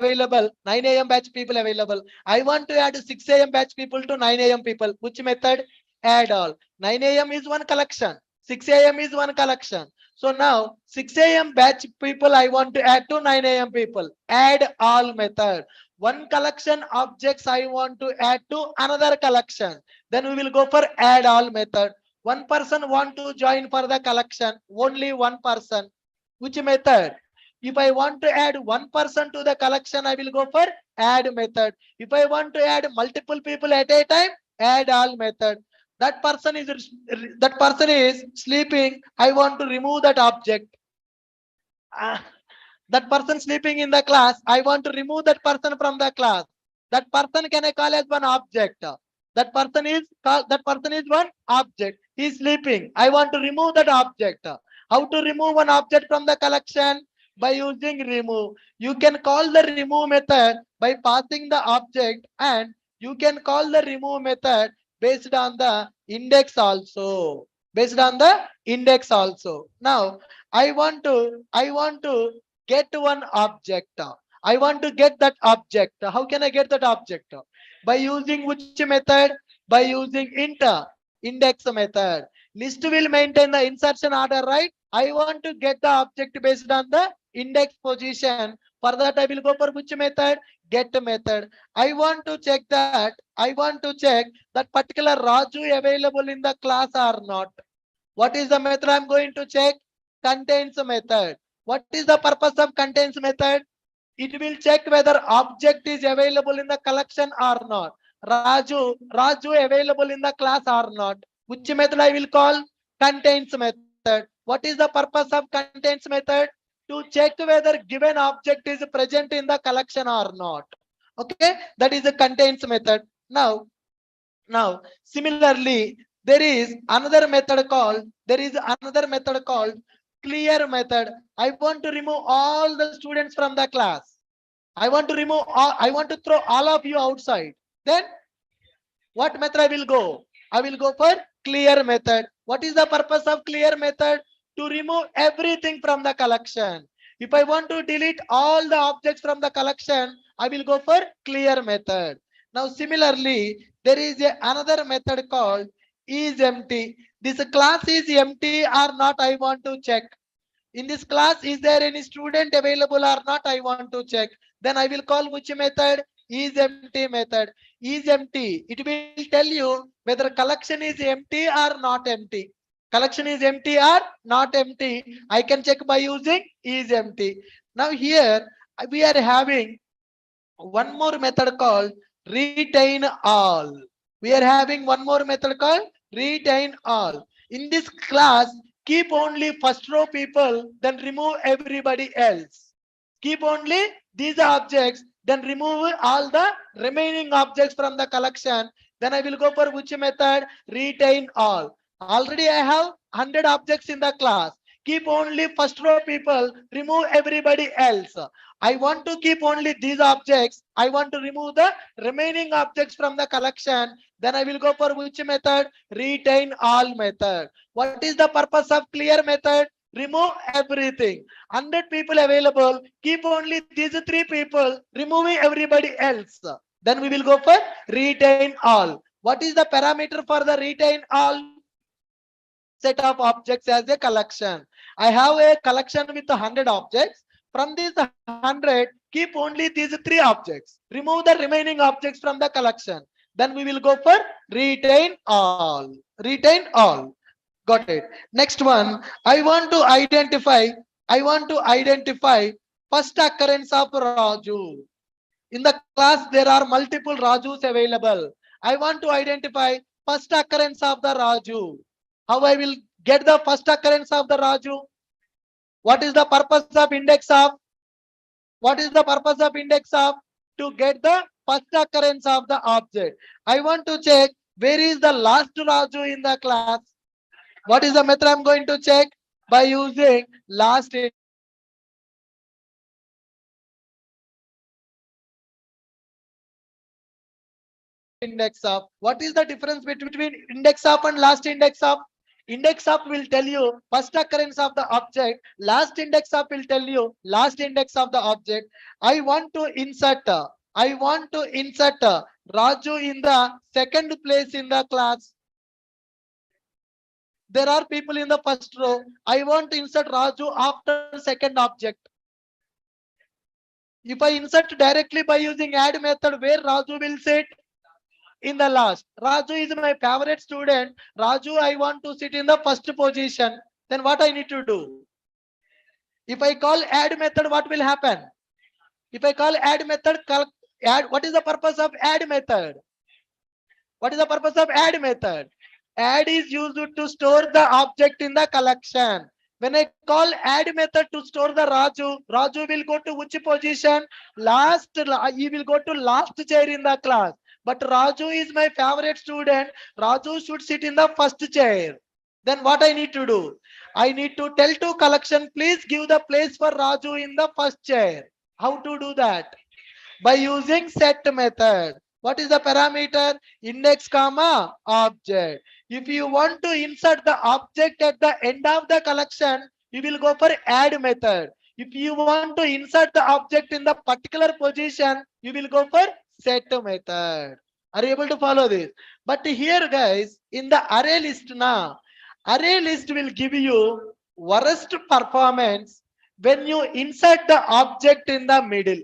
available, 9 a.m. batch people available. I want to add 6 a.m. batch people to 9 a.m. people. Which method? Add all. 9 a.m. is one collection. 6 a.m. is one collection. So now 6 a.m. batch people I want to add to 9 a.m. people. Add all method. One collection objects I want to add to another collection. Then we will go for add all method. One person want to join for the collection. Only one person. Which method? If I want to add one person to the collection, I will go for add method. If I want to add multiple people at a time, add all method. That person is sleeping. I want to remove that object. Ah, that person sleeping in the class. I want to remove that person from the class. That person can I call as one object. That person is one object. He is sleeping. I want to remove that object. How to remove one object from the collection? By using remove. You can call the remove method by passing the object, and you can call the remove method based on the index also. Based on the index also. Now I want to get one object. I want to get that object. How can I get that object? By using which method? By using index method. List will maintain the insertion order, right? I want to get the object based on the index position. For that, I will go for which method? Get method. I want to check that. I want to check that particular Raju available in the class or not. What is the method I'm going to check? Contains method. What is the purpose of contains method? It will check whether object is available in the collection or not. Raju available in the class or not. Which method I will call? Contains method. What is the purpose of contains method? To check whether given object is present in the collection or not. Okay, that is a contains method. Now, similarly, there is another method called clear method. I want to remove all the students from the class. I want to throw all of you outside. Then what method I will go? I will go for clear method. What is the purpose of clear method? To remove everything from the collection. If I want to delete all the objects from the collection, I will go for clear method. Now similarly, there is another method called is empty. This class is empty or not, I want to check. In this class, is there any student available or not, I want to check. Then I will call which method? Is empty method. Is empty. It will tell you whether collection is empty or not empty. Collection is empty or not empty. I can check by using is empty. Now here we are having one more method called retain all. We are having one more method called retain all. In this class, keep only first row people, then remove everybody else. Keep only these objects, then remove all the remaining objects from the collection. Then I will go for which method? Retain all. Already I have 100 objects in the class. Keep only first row people, remove everybody else. I want to keep only these objects. I want to remove the remaining objects from the collection. Then I will go for which method? Retain all method. What is the purpose of clear method? Remove everything. 100 people available. Keep only these 3 people, removing everybody else. Then we will go for retain all. What is the parameter for the retain all? Set of objects as a collection. I have a collection with 100 objects. From these 100, keep only these 3 objects. Remove the remaining objects from the collection. Then we will go for retain all. Retain all. Got it. Next one, I want to identify first occurrence of Raju. In the class, there are multiple Rajus available. I want to identify first occurrence of the Raju. How I will get the first occurrence of the Raju? What is the purpose of index of? What is the purpose of index of? To get the first occurrence of the object. I want to check where is the last Raju in the class. What is the method I'm going to check? By using last index of. What is the difference between index of and last index of? Index of will tell you first occurrence of the object. Last index of will tell you last index of the object. I want to insert Raju in the second place in the class. There are people in the first row. I want to insert Raju after second object. If I insert directly by using add method, where Raju will sit? In the last. Raju is my favorite student. Raju, I want to sit in the first position. Then what I need to do? If I call add method, what will happen? If I call add method, add. What is the purpose of add method? What is the purpose of add method? Add is used to store the object in the collection. When I call add method to store the Raju will go to which position? Last. He will go to last chair in the class. But Raju is my favorite student. Raju should sit in the first chair. Then what I need to do? I need to tell to collection, please give the place for Raju in the first chair. How to do that? By using set method. What is the parameter? Index comma object. If you want to insert the object at the end of the collection, you will go for add method. If you want to insert the object in the particular position, you will go for set method. Are you able to follow this? But here guys, in the array list now, array list will give you worst performance when you insert the object in the middle.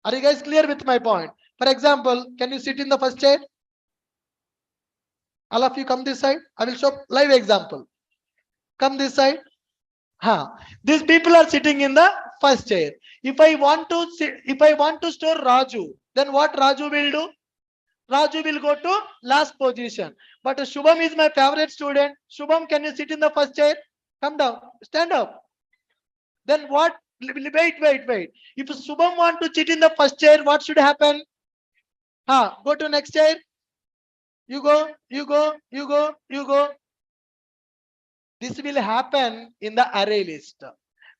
Are you guys clear with my point? For example, can you sit in the first chair? All of you come this side. I will show live example. Come this side. Huh. These people are sitting in the first chair. If I want to store Raju, then what Raju will do? Raju will go to last position. But Shubham is my favorite student. Shubham, can you sit in the first chair? Come down. Stand up. Then what? Wait. If Shubham want to sit in the first chair, what should happen? Go to next chair. You go. This will happen in the array list.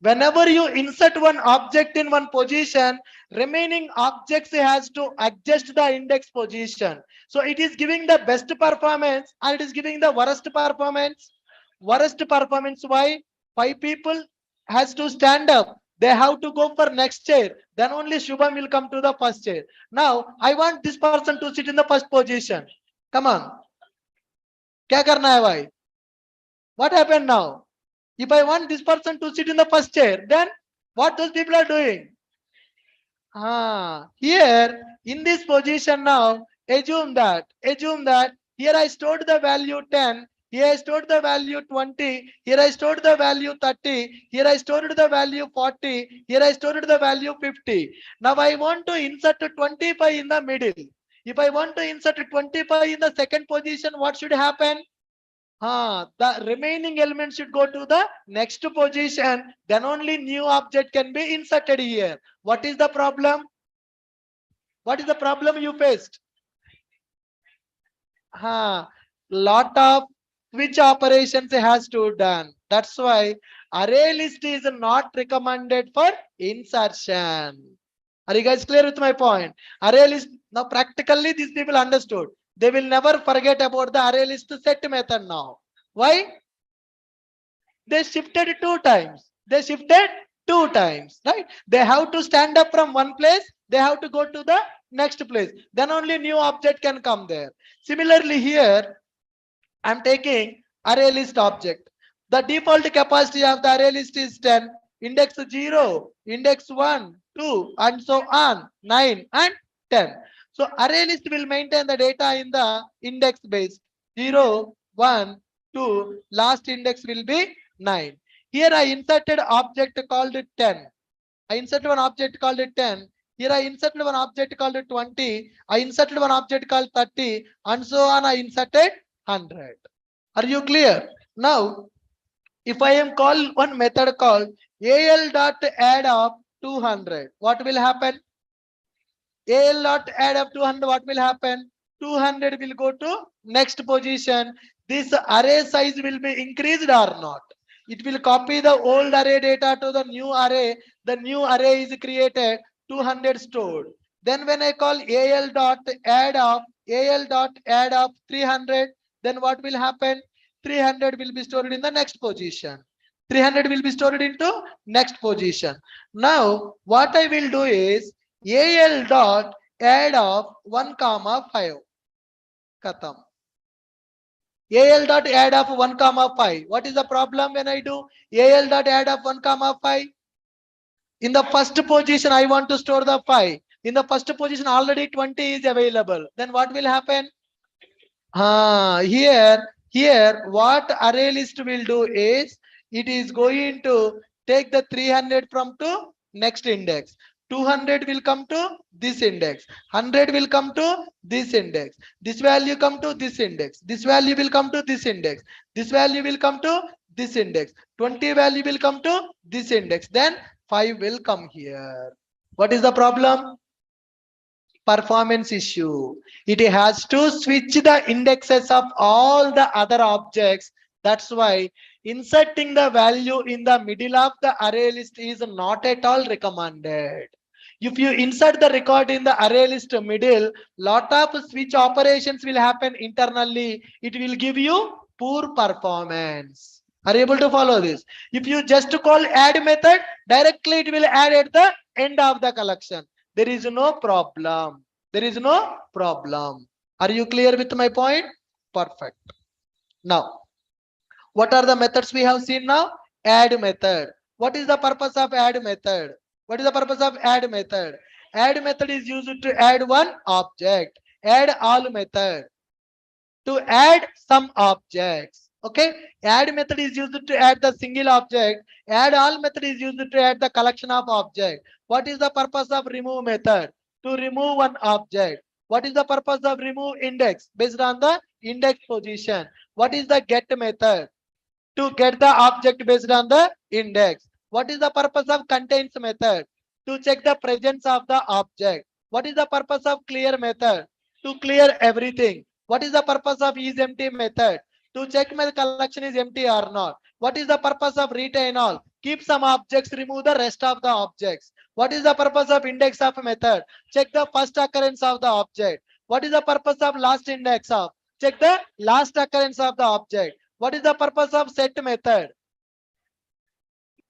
Whenever you insert one object in one position, remaining objects has to adjust the index position. So it is giving the best performance and it is giving the worst performance. Worst performance, why? 5 people has to stand up. They have to go for next chair. Then only Shubham will come to the first chair. Now, I want this person to sit in the first position. Come on. क्या करना है भाई? What happened now? If I want this person to sit in the first chair, then what those people are doing? Here in this position now, assume that here I stored the value 10, here I stored the value 20, here I stored the value 30, here I stored the value 40, here I stored the value 50. Now I want to insert 25 in the middle. If I want to insert 25 in the second position, what should happen? The remaining element should go to the next position. Then only new object can be inserted here. What is the problem? What is the problem you faced? Lot of switch operations has to done. That's why array list is not recommended for insertion. Are you guys clear with my point? Array list, now practically these people understood. They will never forget about the array list set method now. Why? They shifted 2 times. Right? They have to stand up from one place. They have to go to the next place. Then only new object can come there. Similarly here, I'm taking array list object. The default capacity of the array list is 10. Index 0, index 1, 2, and so on, 9 and 10. So array list will maintain the data in the index base 0, 1, 2, last index will be 9. Here I inserted object called 10. I inserted one object called 10. Here I inserted one object called 20. I inserted one object called 30, and so on. I inserted 100. Are you clear? Now, if I am call one method called al.add of 200, what will happen? al.add of 200, what will happen? 200 will go to next position. This array size will be increased or not? It will copy the old array data to the new array. The new array is created, 200 stored. Then when I call al.add of 300, then what will happen? 300 will be stored in the next position. 300 will be stored into next position. Now what I will do is al.add of 1, 5. Katam. al.add of 1, 5. What is the problem when I do al.add of 1, 5? In the first position, I want to store the 5. In the first position, already 20 is available. Then what will happen? Here, what array list will do is, it is going to take the 300 from to next index. 200 will come to this index. 100 will come to this index. This value come to this index. This value will come to this index. This value will come to this index. 20 value will come to this index. Then 5 will come here. What is the problem? Performance issue. It has to switch the indexes of all the other objects. That's why inserting the value in the middle of the array list is not at all recommended. If you insert the record in the array list middle, lot of switch operations will happen internally. It will give you poor performance. Are you able to follow this? If you just call add method, directly it will add at the end of the collection. There is no problem. There is no problem. Are you clear with my point? Perfect. Now, what are the methods we have seen now? Add method. What is the purpose of add method? What is the purpose of add method? Add method is used to add one object. Add all method to add some objects. Okay. Add method is used to add the single object. Add all method is used to add the collection of object. What is the purpose of remove method? To remove one object. What is the purpose of remove index? Based on the index position. What is the get method? To get the object based on the index. What is the purpose of contains method? To check the presence of the object. What is the purpose of clear method? To clear everything. What is the purpose of is empty method? To check my collection is empty or not. What is the purpose of retain all? Keep some objects, remove the rest of the objects. What is the purpose of index of method? Check the first occurrence of the object. What is the purpose of last index of? Check the last occurrence of the object. What is the purpose of set method?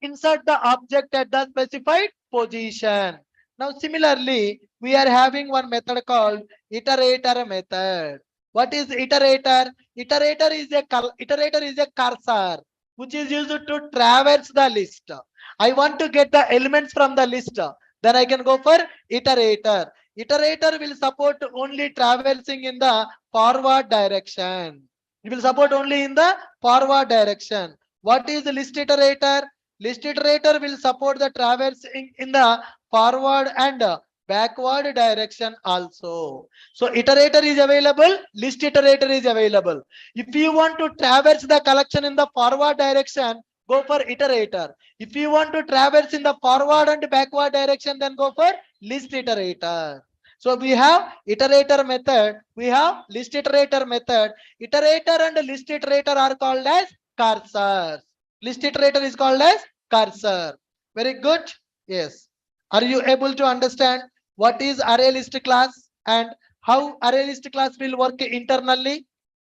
Insert the object at the specified position. Now similarly, we are having one method called iterator method. What is iterator? Iterator is a cursor which is used to traverse the list. I want to get the elements from the list. Then I can go for iterator. Iterator will support only traversing in the forward direction. It will support only in the forward direction. What is the list iterator? List iterator will support the traversing in the forward and backward direction also. So iterator is available, list iterator is available. If you want to traverse the collection in the forward direction, go for iterator. If you want to traverse in the forward and backward direction, then go for list iterator. So we have iterator method, we have list iterator method. Iterator and list iterator are called as cursors. List iterator is called as cursor. Very good. Yes. Are you able to understand what is array list class and how array list class will work internally?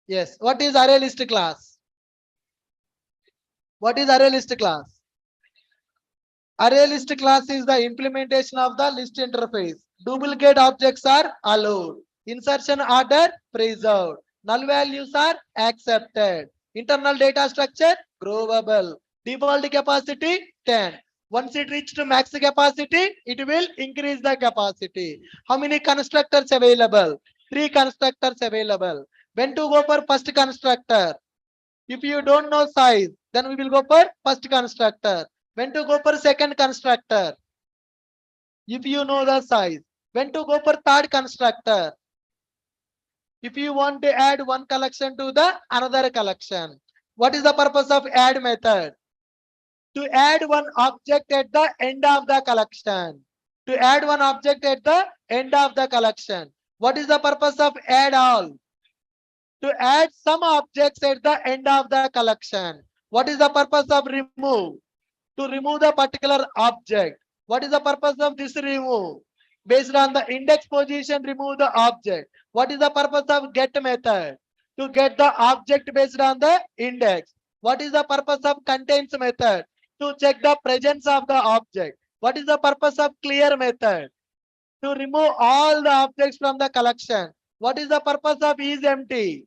Yes. What is array list class? What is array list class? Array list class is the implementation of the list interface. Duplicate objects are allowed. Insertion order preserved. Null values are accepted. Internal data structure growable. Default capacity 10. Once it reaches to max capacity, it will increase the capacity. How many constructors available? 3 constructors available. When to go for first constructor? If you don't know size, then we will go for first constructor. When to go for second constructor? If you know the size. When to go for third constructor? If you want to add one collection to the another collection. What is the purpose of add method? To add one object at the end of the collection. To add one object at the end of the collection. What is the purpose of add all? To add some objects at the end of the collection. What is the purpose of remove? To remove the particular object. What is the purpose of this remove? Based on the index position, remove the object. What is the purpose of get method? To get the object based on the index. What is the purpose of contains method? To check the presence of the object. What is the purpose of clear method? To remove all the objects from the collection. What is the purpose of is empty?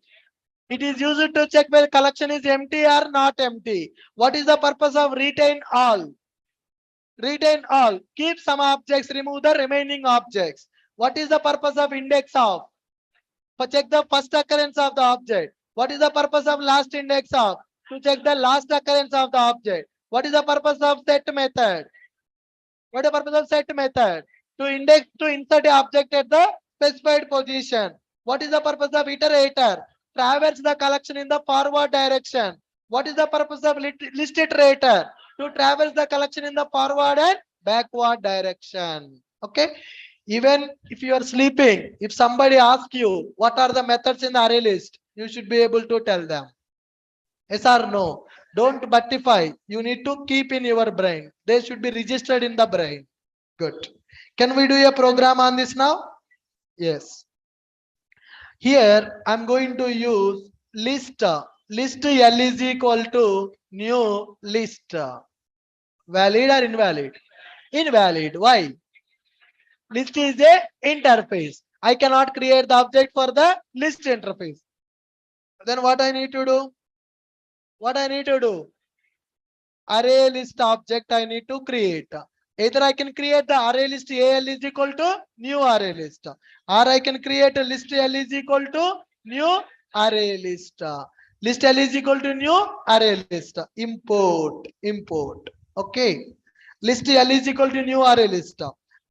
It is used to check whether collection is empty or not empty. What is the purpose of retain all? Retain all. Keep some objects, remove the remaining objects. What is the purpose of index of? For check the first occurrence of the object. What is the purpose of last index of? To check the last occurrence of the object. What is the purpose of set method? What is the purpose of set method? To index, to insert a object at the specified position. What is the purpose of iterator? Traverse the collection in the forward direction. What is the purpose of list iterator? To traverse the collection in the forward and backward direction. Okay. Even if you are sleeping, if somebody asks you what are the methods in the array list, you should be able to tell them. Yes or no? Don't buttify. You need to keep in your brain. They should be registered in the brain. Good. Can we do a program on this now? Yes. Here I'm going to use list. List L is equal to new list. Valid or invalid? Invalid. Why? List is a interface. I cannot create the object for the list interface. Then what I need to do? What I need to do? Array list object I need to create. Either I can create the array list AL is equal to new array list, or I can create a list L is equal to new array list. List L is equal to new array list. Import, import. Okay. List L is equal to new array list.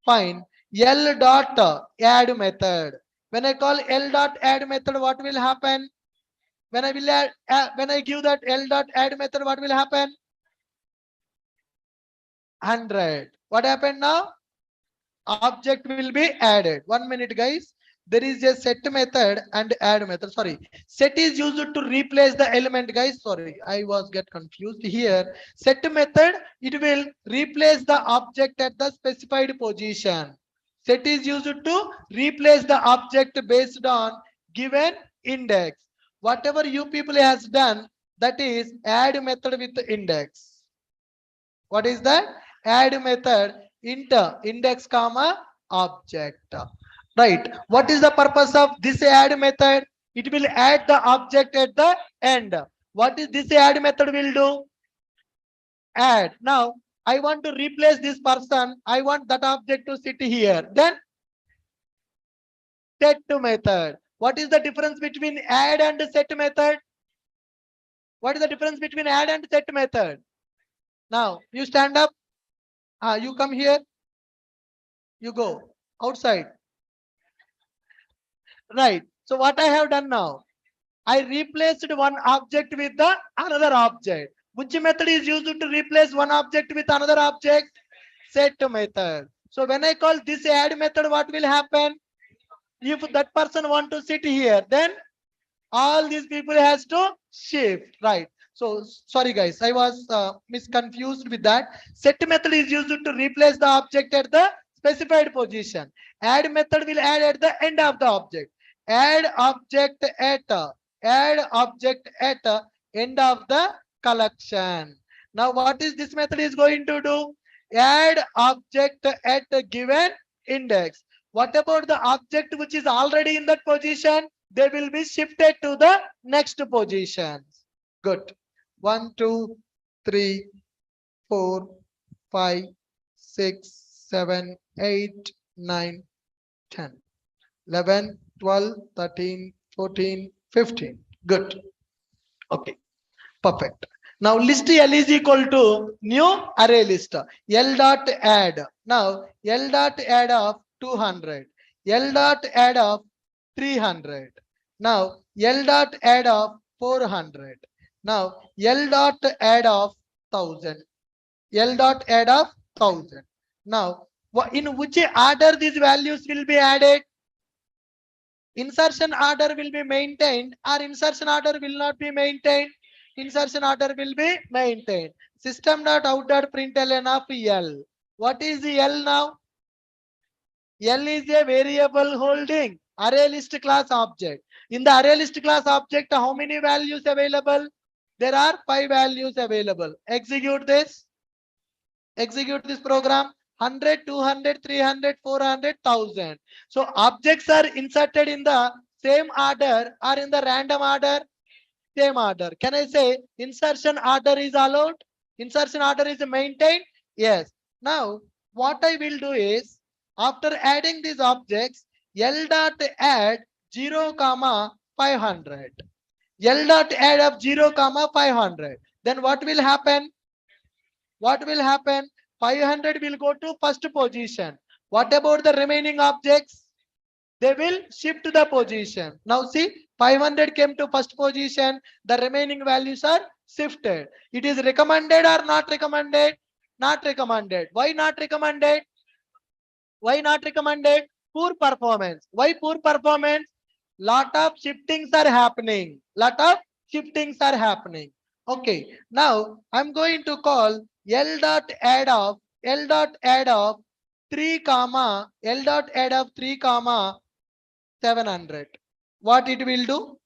Fine. L dot add method. When I call L dot add method, what will happen? When I will add, when I give that L dot add method, what will happen? 100. What happened now? Object will be added. 1 minute, guys. There is a set method and add method. Sorry, set is used to replace the element, guys. Sorry, I was get confused here. Set method, it will replace the object at the specified position. Set is used to replace the object based on given index. Whatever you people has done, that is add method with index. What is that? Add method inter index comma object. Right. What is the purpose of this add method? It will add the object at the end. What is this add method will do? Add. Now I want to replace this person. I want that object to sit here. Then set method. What is the difference between add and set method? What is the difference between add and set method? Now you stand up. You come here. You go outside. Right. So what I have done now, I replaced one object with the another object. Which method is used to replace one object with another object? Set method. So when I call this add method, what will happen? If that person want to sit here, then all these people has to shift, right? So sorry guys, I was misconfused with that. Set method is used to replace the object at the specified position. Add method will add at the end of the object. Add object at end of the collection. Now what is this method is going to do? Add object at a given index. What about the object which is already in that position? They will be shifted to the next position. Good. 1, 2, 3, 4, 5, 6, 7, 8, 9, 10, 11, 12, 13, 14, 15. Good. Okay. Perfect. Now list L is equal to new array list. L dot add. Now L dot add of 200. L dot add of 300. Now L dot add of 400. Now L dot add of 1000. L dot add of 1000. Now in which order these values will be added? Insertion order will be maintained or insertion order will not be maintained? Insertion order will be maintained. System.out.println of L. What is the L now? L is a variable holding array list class object. In the array list class object, how many values available? There are 5 values available. Execute this. Execute this program. 100, 200, 300, 400, 1000. So objects are inserted in the same order or in the random order? Same order. Can I say insertion order is allowed? Insertion order is maintained? Yes. Now what I will do is, after adding these objects, L dot add 0, 500. L dot add of 0, 500. Then what will happen? What will happen? 500 will go to first position. What about the remaining objects? They will shift to the position. Now see, 500 came to first position. The remaining values are shifted. It is recommended or not recommended? Not recommended. Why not recommended? Why not recommended? Poor performance. Why poor performance? Lot of shiftings are happening. Lot of shiftings are happening. Okay, now I'm going to call L dot add of 3 comma L dot add of 3 comma 700. What it will do?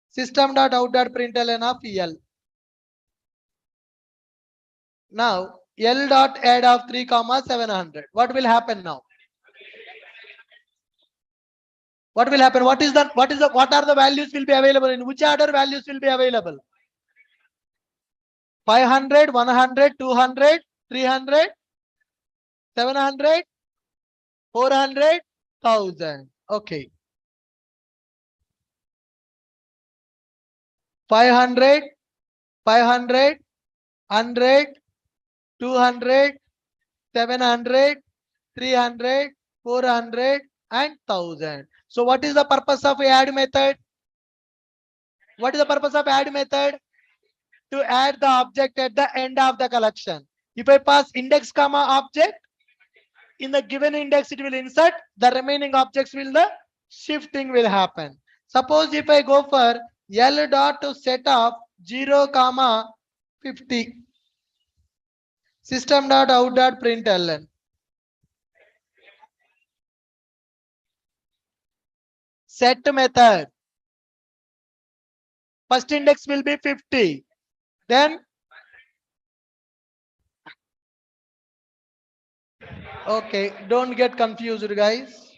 System dot out dot println of L. Now L dot add of 3 comma 700. What will happen now? What will happen? What are the values will be available? In which order values will be available? 500, 100, 200, 300, 700, 400, 1000. Okay. 500, 500, 100, 200, 700, 300, 400, and 1000. So what is the purpose of add method? What is the purpose of add method? To add the object at the end of the collection. If I pass index comma object, in the given index it will insert, the remaining objects will the shifting will happen. Suppose if I go for L dot to set of 0 comma 50, system dot out dot println, set method, first index will be 50, then okay, don't get confused guys.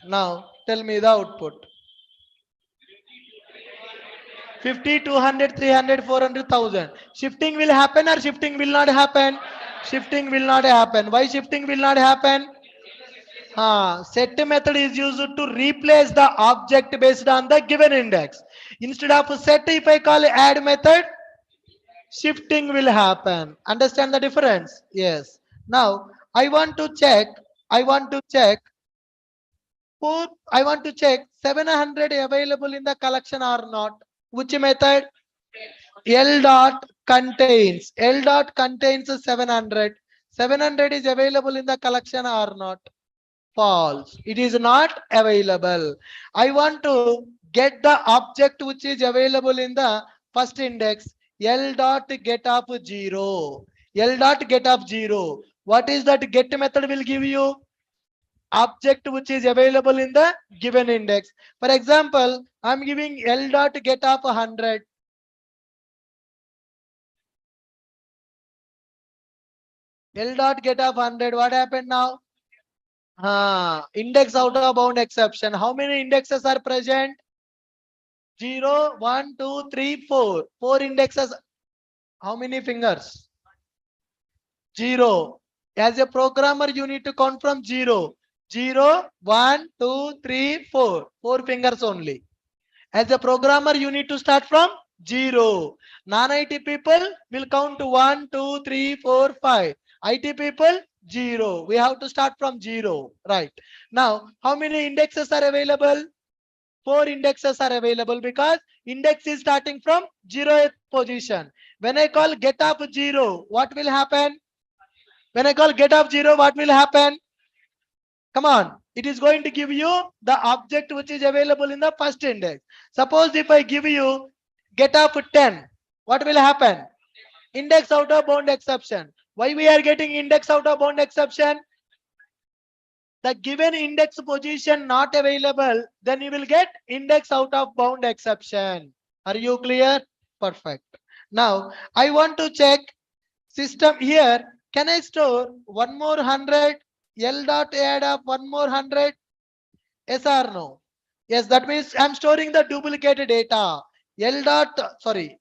Now tell me the output. 50, 200, 300, 400,000. Shifting will happen or shifting will not happen? Shifting will not happen. Why shifting will not happen? Set method is used to replace the object based on the given index. Instead of set, if I call add method, shifting will happen. Understand the difference? Yes. Now I want to check. I want to check. I want to check 700 available in the collection or not. Which method? L dot contains 700. 700 is available in the collection or not? False. It is not available. I want to get the object which is available in the first index. L dot get of 0. L dot get of 0. What is that get method will give you? Object which is available in the given index. For example, I'm giving L dot get of 100. L dot get of 100. What happened now? Index out of bound exception. How many indexes are present? 0, 1, 2, 3, 4. 4 indexes. How many fingers? 0. As a programmer, you need to count from 0. 0, 1, 2, 3, 4. 4 fingers only. As a programmer, you need to start from 0. Non-IT people will count 1, 2, 3, 4, 5. IT people 0. We have to start from 0. Right. Now, how many indexes are available? 4 indexes are available because index is starting from 0th position. When I call get of 0, what will happen? When I call get of 0, what will happen? Come on. It is going to give you the object which is available in the first index. Suppose if I give you get of 10, what will happen? Index out of bound exception. Why we are getting index out of bound exception? The given index position not available, then you will get index out of bound exception. Are you clear? Perfect. Now I want to check system here. Can I store one more 100? L dot add up one more 100? Yes or no? Yes, that means I'm storing the duplicate data. L dot, sorry,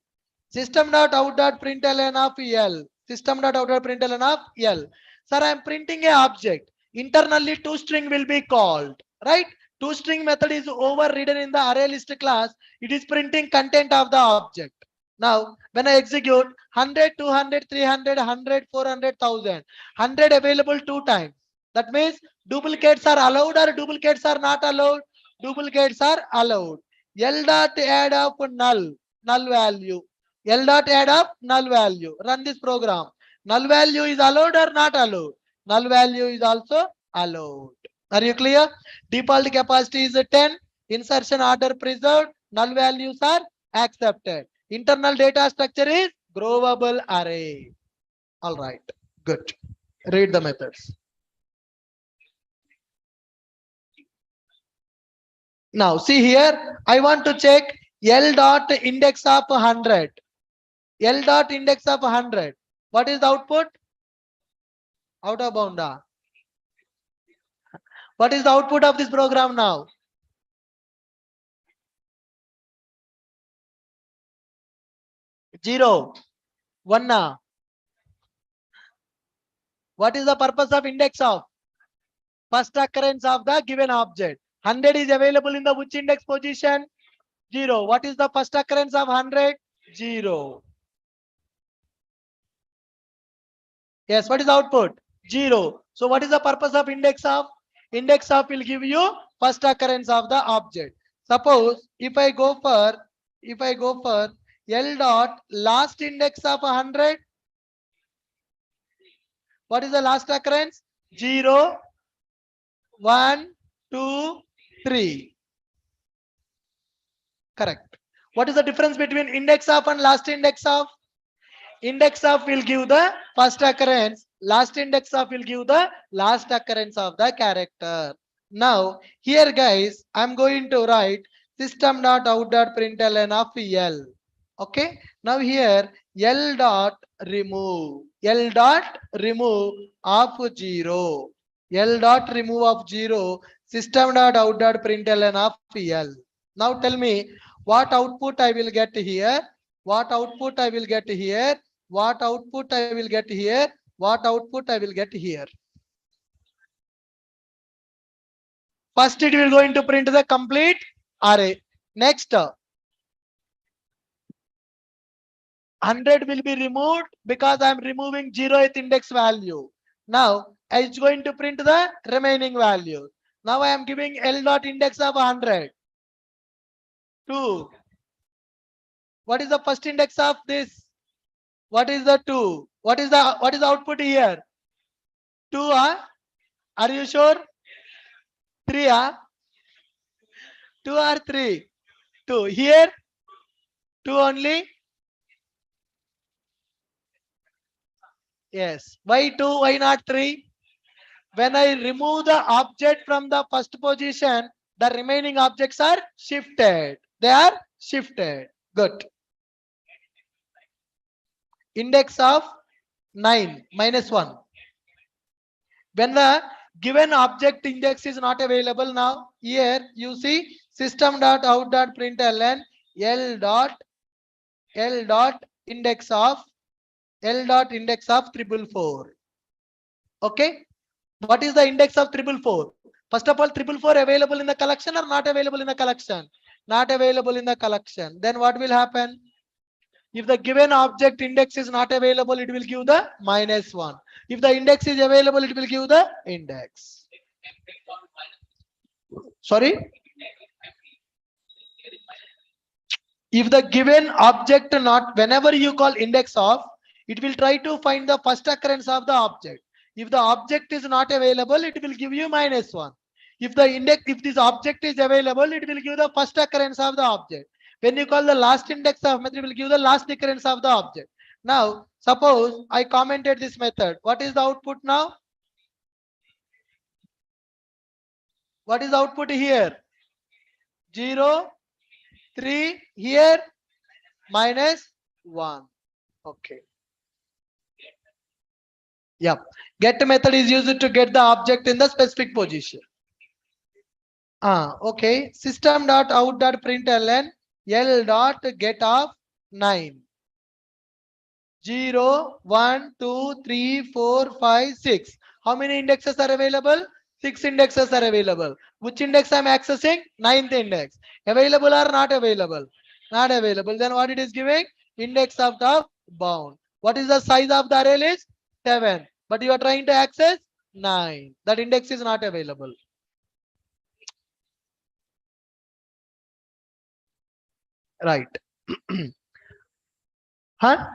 system dot out dot println of L. System dot out dot println of L. Sir, I'm printing a object. Internally, toString will be called. Right? ToString method is overridden in the array list class. It is printing content of the object. Now, when I execute 100, 200, 300, 100, 400, 1000, 100 available 2 times. That means duplicates are allowed or duplicates are not allowed? Duplicates are allowed. L dot add up null value. L dot add up null value. Run this program. Null value is allowed or not allowed? Null value is also allowed. Are you clear? Default capacity is 10. Insertion order preserved. null values are accepted. Internal data structure is growable array. All right, good. Read the methods. Now see here, I want to check L dot index of 100. L dot index of 100. What is the output? Out of bound. What is the output of this program now? 0, 1. What is the purpose of index of? First occurrence of the given object. 100 is available in the which index position? 0. What is the first occurrence of 100? 0. Yes, what is the output? 0. So what is the purpose of index of? Index of will give you first occurrence of the object. Suppose if I go for L dot last index of 100, what is the last occurrence? 0, 1, 2, 3. Correct. What is the difference between index of and last index of? Index of will give the first occurrence. Last index of will give the last occurrence of the character. Now here guys, I'm going to write system.out.println of L. Okay. Now here L dot remove. L dot remove of 0. L dot remove of 0. System.out.println of L. Now tell me what output I will get here. What output I will get here? What output I will get here? What output I will get here? First, it will going to print the complete array. Next, 100 will be removed because I am removing 0th index value. Now, it's going to print the remaining value. Now, I am giving L dot index of 100. 2. What is the first index of this? What is the 2? What is the output here? 2. Are you sure? 3. 2 or 3? 2. Here 2 only. Yes. Why 2? Why not 3? When I remove the object from the first position, the remaining objects are shifted. They are shifted. Good. Index of 9 minus 1. When the given object index is not available, now here you see system.out.println L dot index of 444. Okay. What is the index of 444? First of all, 444 available in the collection or not available in the collection? Not available in the collection. Then what will happen? If the given object index is not available, it will give the -1. If the index is available, it will give the index. Sorry? If the given object not, whenever you call index of, it will try to find the first occurrence of the object. If the object is not available, it will give you -1. If this object is available, it will give the first occurrence of the object. When you call the last index of method, it will give the last occurrence of the object. Now, suppose I commented this method. What is the output now? What is the output here? 0, 3, here -1. Okay. Yep. Get method is used to get the object in the specific position. Okay. System.out.println L dot get of 9. 0, 1, 2, 3, 4, 5, 6. How many indexes are available? 6 indexes are available. Which index I am accessing? 9th index. Available or not available? Not available. Then what it is giving? Index of the bound. What is the size of the array list? 7. But you are trying to access 9. That index is not available. Right. Huh?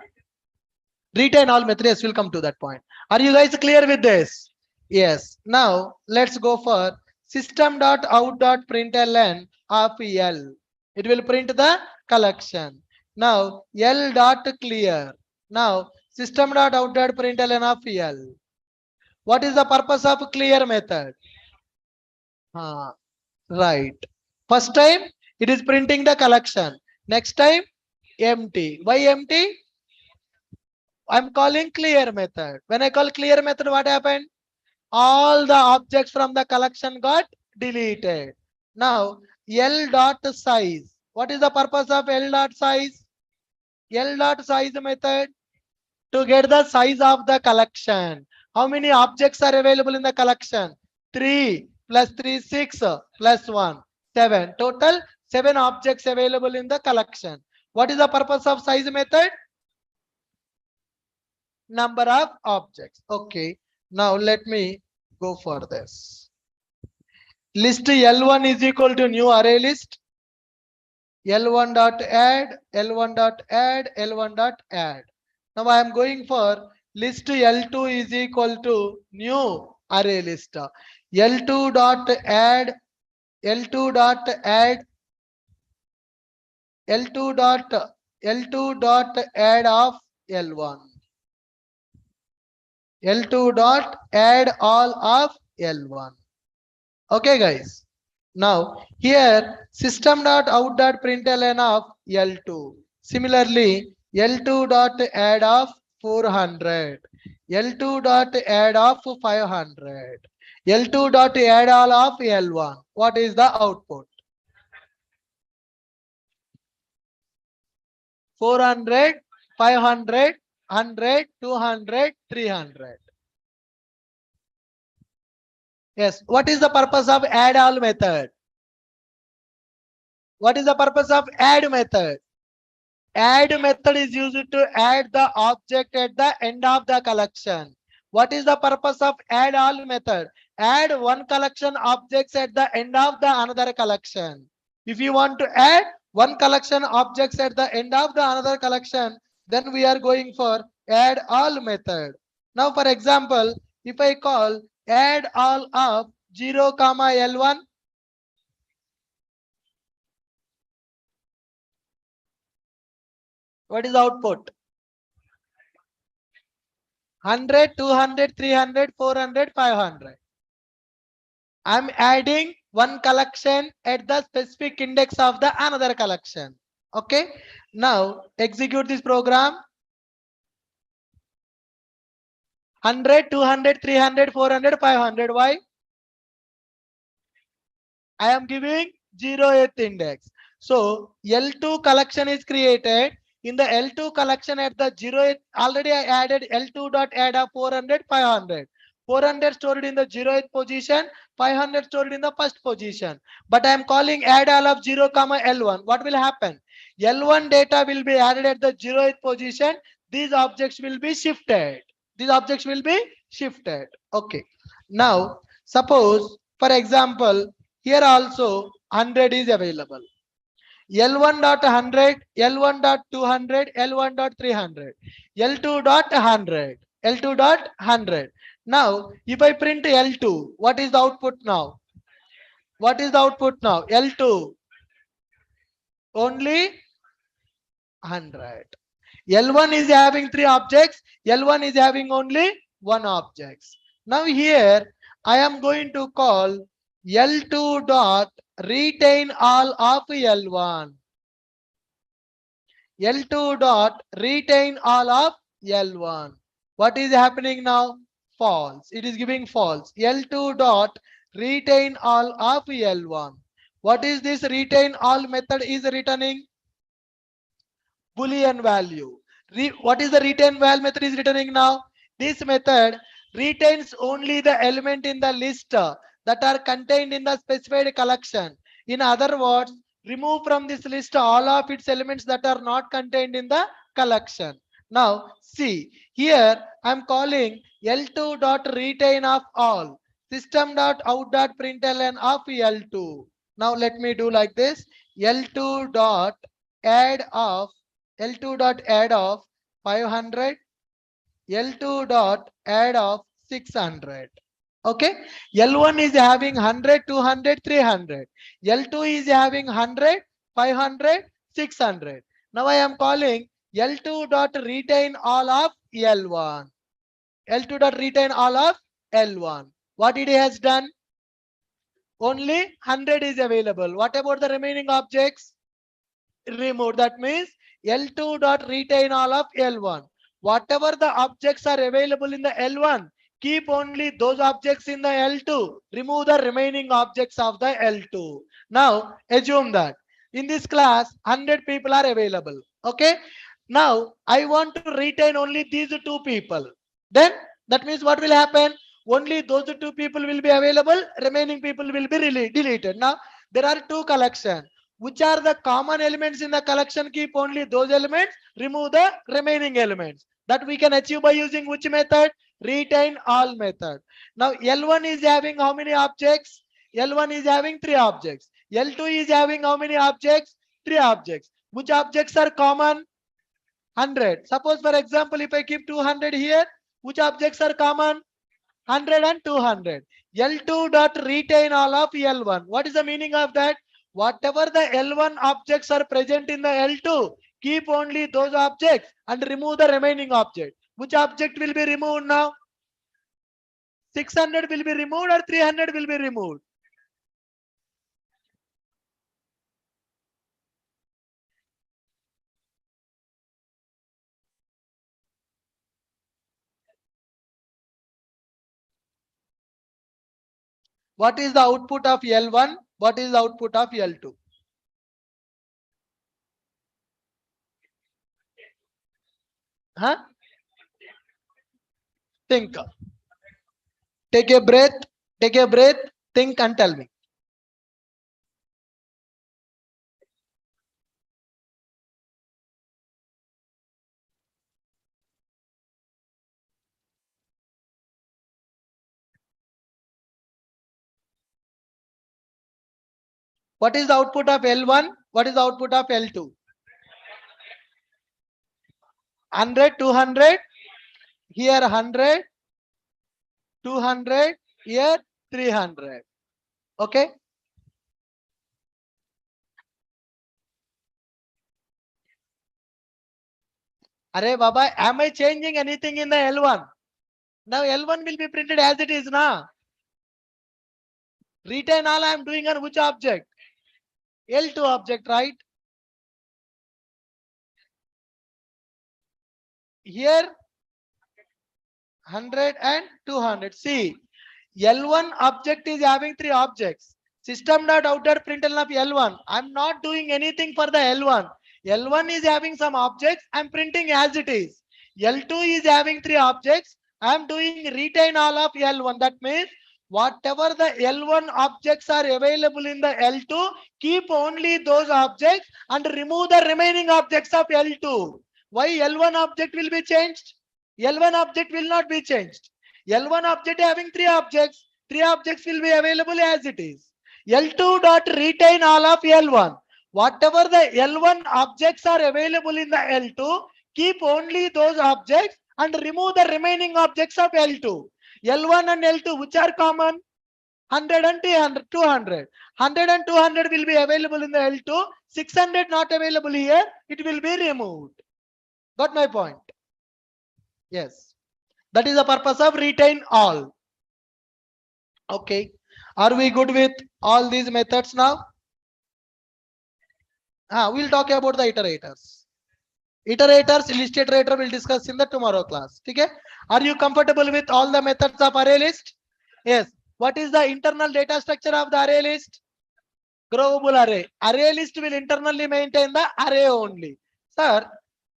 Retain all methods. Yes, we'll come to that point. Are you guys clear with this? Yes. Now let's go for system.out.println of L. It will print the collection. Now L dot clear. Now system dot out dot println of L. What is the purpose of clear method? Ah, right. First time it is printing the collection. Next time empty. Why empty? I'm calling clear method. When I call clear method, what happened? All the objects from the collection got deleted. Now L dot size. What is the purpose of L dot size? L dot size method to get the size of the collection. How many objects are available in the collection? 3 plus 3, 6 plus 1, 7. Total 7 objects available in the collection. What is the purpose of size method? Number of objects. Okay. Now let me go for this. List L1 is equal to new array list. L1 dot add, L1 dot add, L1 dot add. Now I am going for list L2 is equal to new array list. L2 dot add, L2 dot add, L2 dot L2 dot add of L1. L2 dot add all of L1. Okay, guys. Now here system dot out dot println of L2. Similarly, L2 dot add of 400. L2 dot add of 500. L2 dot add all of L1. What is the output? 400, 500, 100, 200, 300. Yes. What is the purpose of add all method? What is the purpose of add method? Add method is used to add the object at the end of the collection. What is the purpose of add all method? Add one collection objects at the end of the another collection. If you want to add one collection objects at the end of the another collection, then we are going for add all method. Now for example, if I call add all of 0 comma L1, what is the output? 100, 200, 300, 400, 500. I'm adding one collection at the specific index of the another collection. Okay. Now execute this program. 100, 200, 300, 400, 500. Why? I am giving 0th index. So L2 collection is created. In the L2 collection at the 0th, already I added L2 dot add of 400, 500. 400 stored in the 0th position, 500 stored in the first position. But I am calling add all of 0 comma L1. What will happen? L1 data will be added at the 0th position. These objects will be shifted. These objects will be shifted. Okay. Now suppose for example, here also 100 is available. L1 dot 100, L1 dot 200, L1 dot 300, L2 dot 100, L2 dot 100. Now, if I print L2, what is the output now? What is the output now? L2 only 100. L1 is having 3 objects. L1 is having only 1 object. Now here I am going to call L2 dot retain all of L1. L2 dot retain all of L1. What is happening now? False. It is giving false. L2 dot retain all of L1. What is this retain all method is returning? Boolean value. What is the retain val method is returning now? This method retains only the element in the list that are contained in the specified collection. In other words, remove from this list all of its elements that are not contained in the collection. Now see here I am calling L2 dot retain of all system dot out dot println of L2. Now let me do like this. L2 dot add of L2 dot add of 500, L2 dot add of 600. Okay, L1 is having 100, 200, 300. L2 is having 100, 500, 600. Now I am calling L2 dot retain all of L1. L2 dot retain all of L1. What it has done? Only 100 is available. What about the remaining objects? Remove. That means L2 dot retain all of L1. Whatever the objects are available in the L1, keep only those objects in the L2. Remove the remaining objects of the L2. Now assume that in this class 100 people are available. Okay. Now I want to retain only these two people. Then that means what will happen? Only those two people will be available. Remaining people will be deleted. Now there are two collections. Which are the common elements in the collection? Keep only those elements, remove the remaining elements. That we can achieve by using which method? Retain all method. Now L1 is having how many objects? L1 is having 3 objects. L2 is having how many objects? 3 objects. Which objects are common? 100. Suppose for example, if I keep 200 here, which objects are common? 100 and 200. L2 dot retain all of L1. What is the meaning of that? Whatever the L1 objects are present in the L2, keep only those objects and remove the remaining object. Which object will be removed now? 600 will be removed or 300 will be removed? What is the output of L1? What is the output of L2? Huh? Think. Take a breath. Take a breath. Think and tell me. What is the output of L1? What is the output of L2? 100, 200. Here 100, 200. Here 300. Okay. Arey Baba, am I changing anything in the L1? Now L1 will be printed as it is now. Retain all I am doing on which object? L2 object, right? Here 100 and 200. See, L1 object is having 3 objects. System.out.println of L1. I'm not doing anything for the L1. L1 is having some objects. I'm printing as it is. L2 is having 3 objects. I'm doing retain all of L1. That means whatever the L1 objects are available in the L2, keep only those objects and remove the remaining objects of L2. Why L1 object will be changed? L1 object will not be changed. L1 object having 3 objects. 3 objects will be available as it is. L2 dot retain all of L1. Whatever the L1 objects are available in the L2, keep only those objects and remove the remaining objects of L2. L1 and L2 which are common? 100 and 200. 100 and 200 will be available in the L2. 600 not available here. It will be removed. Got my point? Yes. That is the purpose of retain all. Okay. Are we good with all these methods now? We'll talk about the iterators. Iterators, list iterator will discuss in the tomorrow class. Okay. Are you comfortable with all the methods of array list? Yes. What is the internal data structure of the array list? Growable array. Array list will internally maintain the array only. Sir,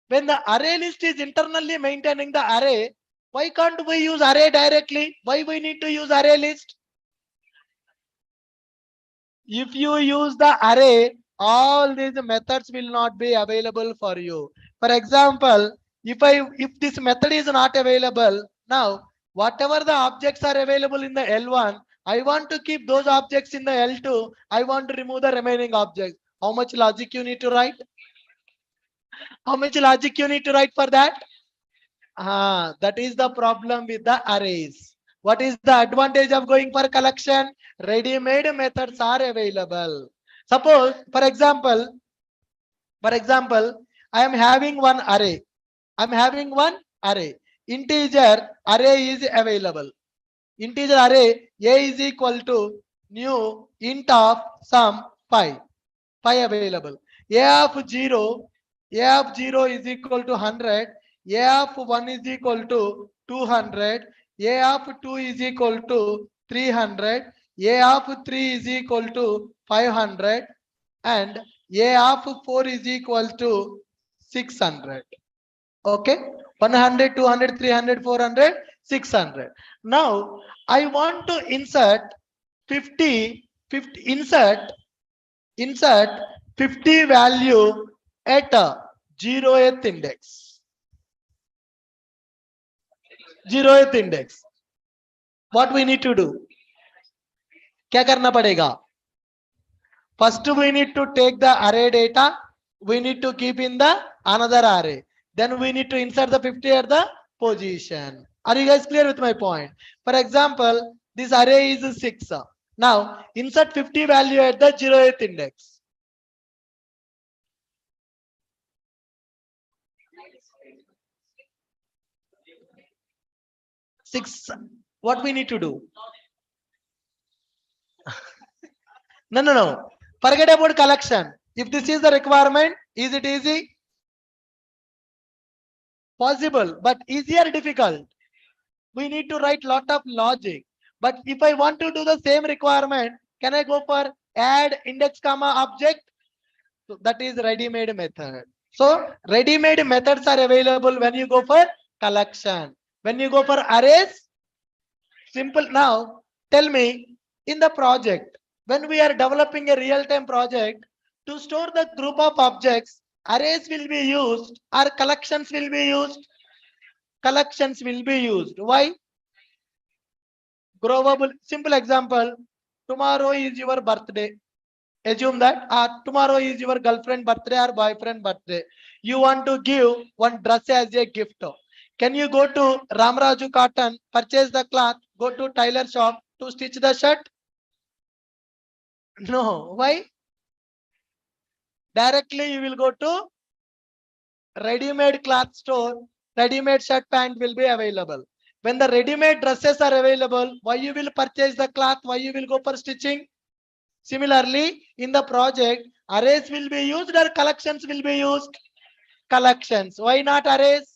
when the array list is internally maintaining the array, why can't we use array directly? Why we need to use array list? If you use the array, all these methods will not be available for you. For example, if this method is not available, now whatever the objects are available in the L1, I want to keep those objects in the L2. I want to remove the remaining objects. How much logic you need to write? How much logic you need to write for that? That is the problem with the arrays. What is the advantage of going for collection? Ready-made methods are available. Suppose, for example, For example, I am having one array. I'm having one array. Integer array is available. Integer array a is equal to new int of sum 5. 5 available. A of 0, A of 0 is equal to 100. A of 1 is equal to 200. A of 2 is equal to 300. A of 3 is equal to 500. And A of 4 is equal to 600. Okay, 100, 200, 300, 400, 600. Now I want to insert 50, insert 50 value at a 0th index. 0th index. What we need to do? क्या करना पड़ेगा? First we need to take the array data. We need to keep in the another array. Then we need to insert the 50 at the position. Are you guys clear with my point? For example, this array is 6. Now insert 50 value at the 0th index. 6. What we need to do? No. Forget about collection. If this is the requirement, is it easy? Possible, but easy or difficult? We need to write lot of logic. But if I want to do the same requirement, can I go for add index comma object? So that is ready-made method. So ready-made methods are available when you go for collection. When you go for arrays, simple. Now tell me, in the project, when we are developing a real-time project, to store the group of objects, arrays will be used or collections will be used? Collections will be used. Why? Growable. Simple example. Tomorrow is your birthday. Assume that tomorrow is your girlfriend birthday or boyfriend birthday. You want to give one dress as a gift. Can you go to Ramraju Cotton, purchase the cloth, go to tailor shop to stitch the shirt? No. Why? Directly you will go to ready-made cloth store. Ready-made shirt pant will be available. When the ready-made dresses are available, why you will purchase the cloth? Why you will go for stitching? Similarly, in the project, arrays will be used or collections will be used? Collections. Why not arrays?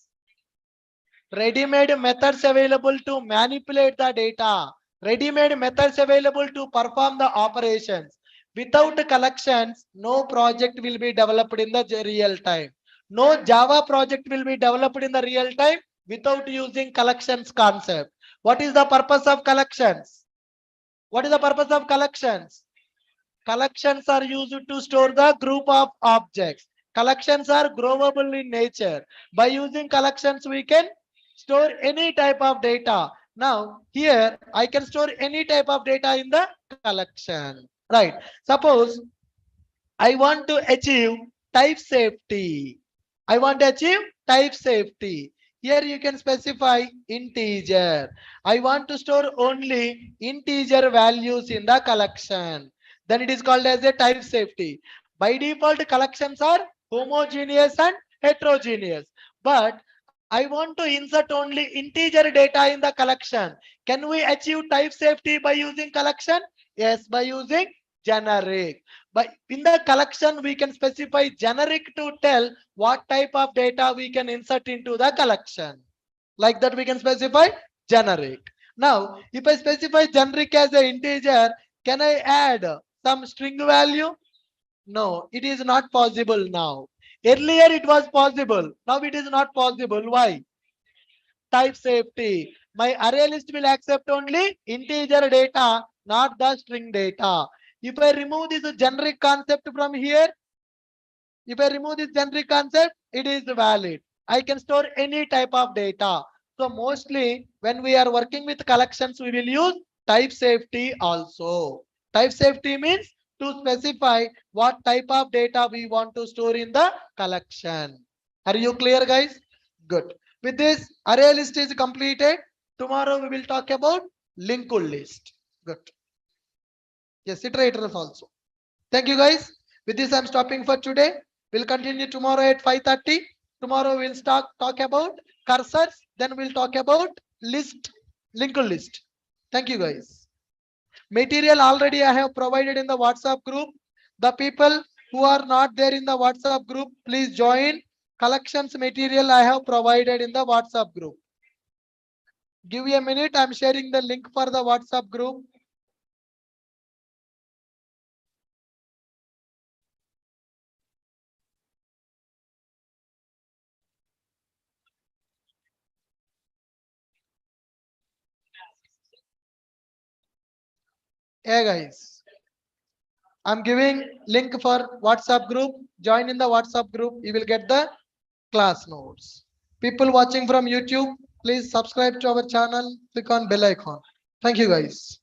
Ready-made methods available to manipulate the data. Ready-made methods available to perform the operations. Without collections, no project will be developed in the real time. No Java project will be developed in the real time without using collections concept. What is the purpose of collections? What is the purpose of collections? Collections are used to store the group of objects. Collections are growable in nature. By using collections, we can store any type of data. Now, here I can store any type of data in the collection. Right. Suppose I want to achieve type safety. I want to achieve type safety. Here you can specify integer. I want to store only integer values in the collection. Then it is called as a type safety. By default, collections are homogeneous and heterogeneous. But I want to insert only integer data in the collection. Can we achieve type safety by using collection? Yes, by using generic. But in the collection, we can specify generic to tell what type of data we can insert into the collection. Like that, we can specify generic. Now, if I specify generic as an integer, can I add some string value? No, it is not possible now. Earlier it was possible. Now it is not possible. Why? Type safety. My array list will accept only integer data, not the string data. If I remove this generic concept from here, if I remove this generic concept, it is valid. I can store any type of data. So mostly when we are working with collections, we will use type safety also. Type safety means to specify what type of data we want to store in the collection. Are you clear, guys? Good. With this, array list is completed. Tomorrow we will talk about linked list. Good. Yes, iterators also. Thank you, guys. With this, I'm stopping for today. We'll continue tomorrow at 5:30. Tomorrow we'll talk about cursors. Then we'll talk about list, linked list. Thank you guys. Material already I have provided in the WhatsApp group. The people who are not there in the WhatsApp group, please join. Collections material I have provided in the WhatsApp group. Give me a minute. I'm sharing the link for the WhatsApp group. Hey guys, I'm giving link for WhatsApp group. Join in the WhatsApp group. You will get the class notes. People watching from YouTube, please subscribe to our channel. Click on bell icon. Thank you guys.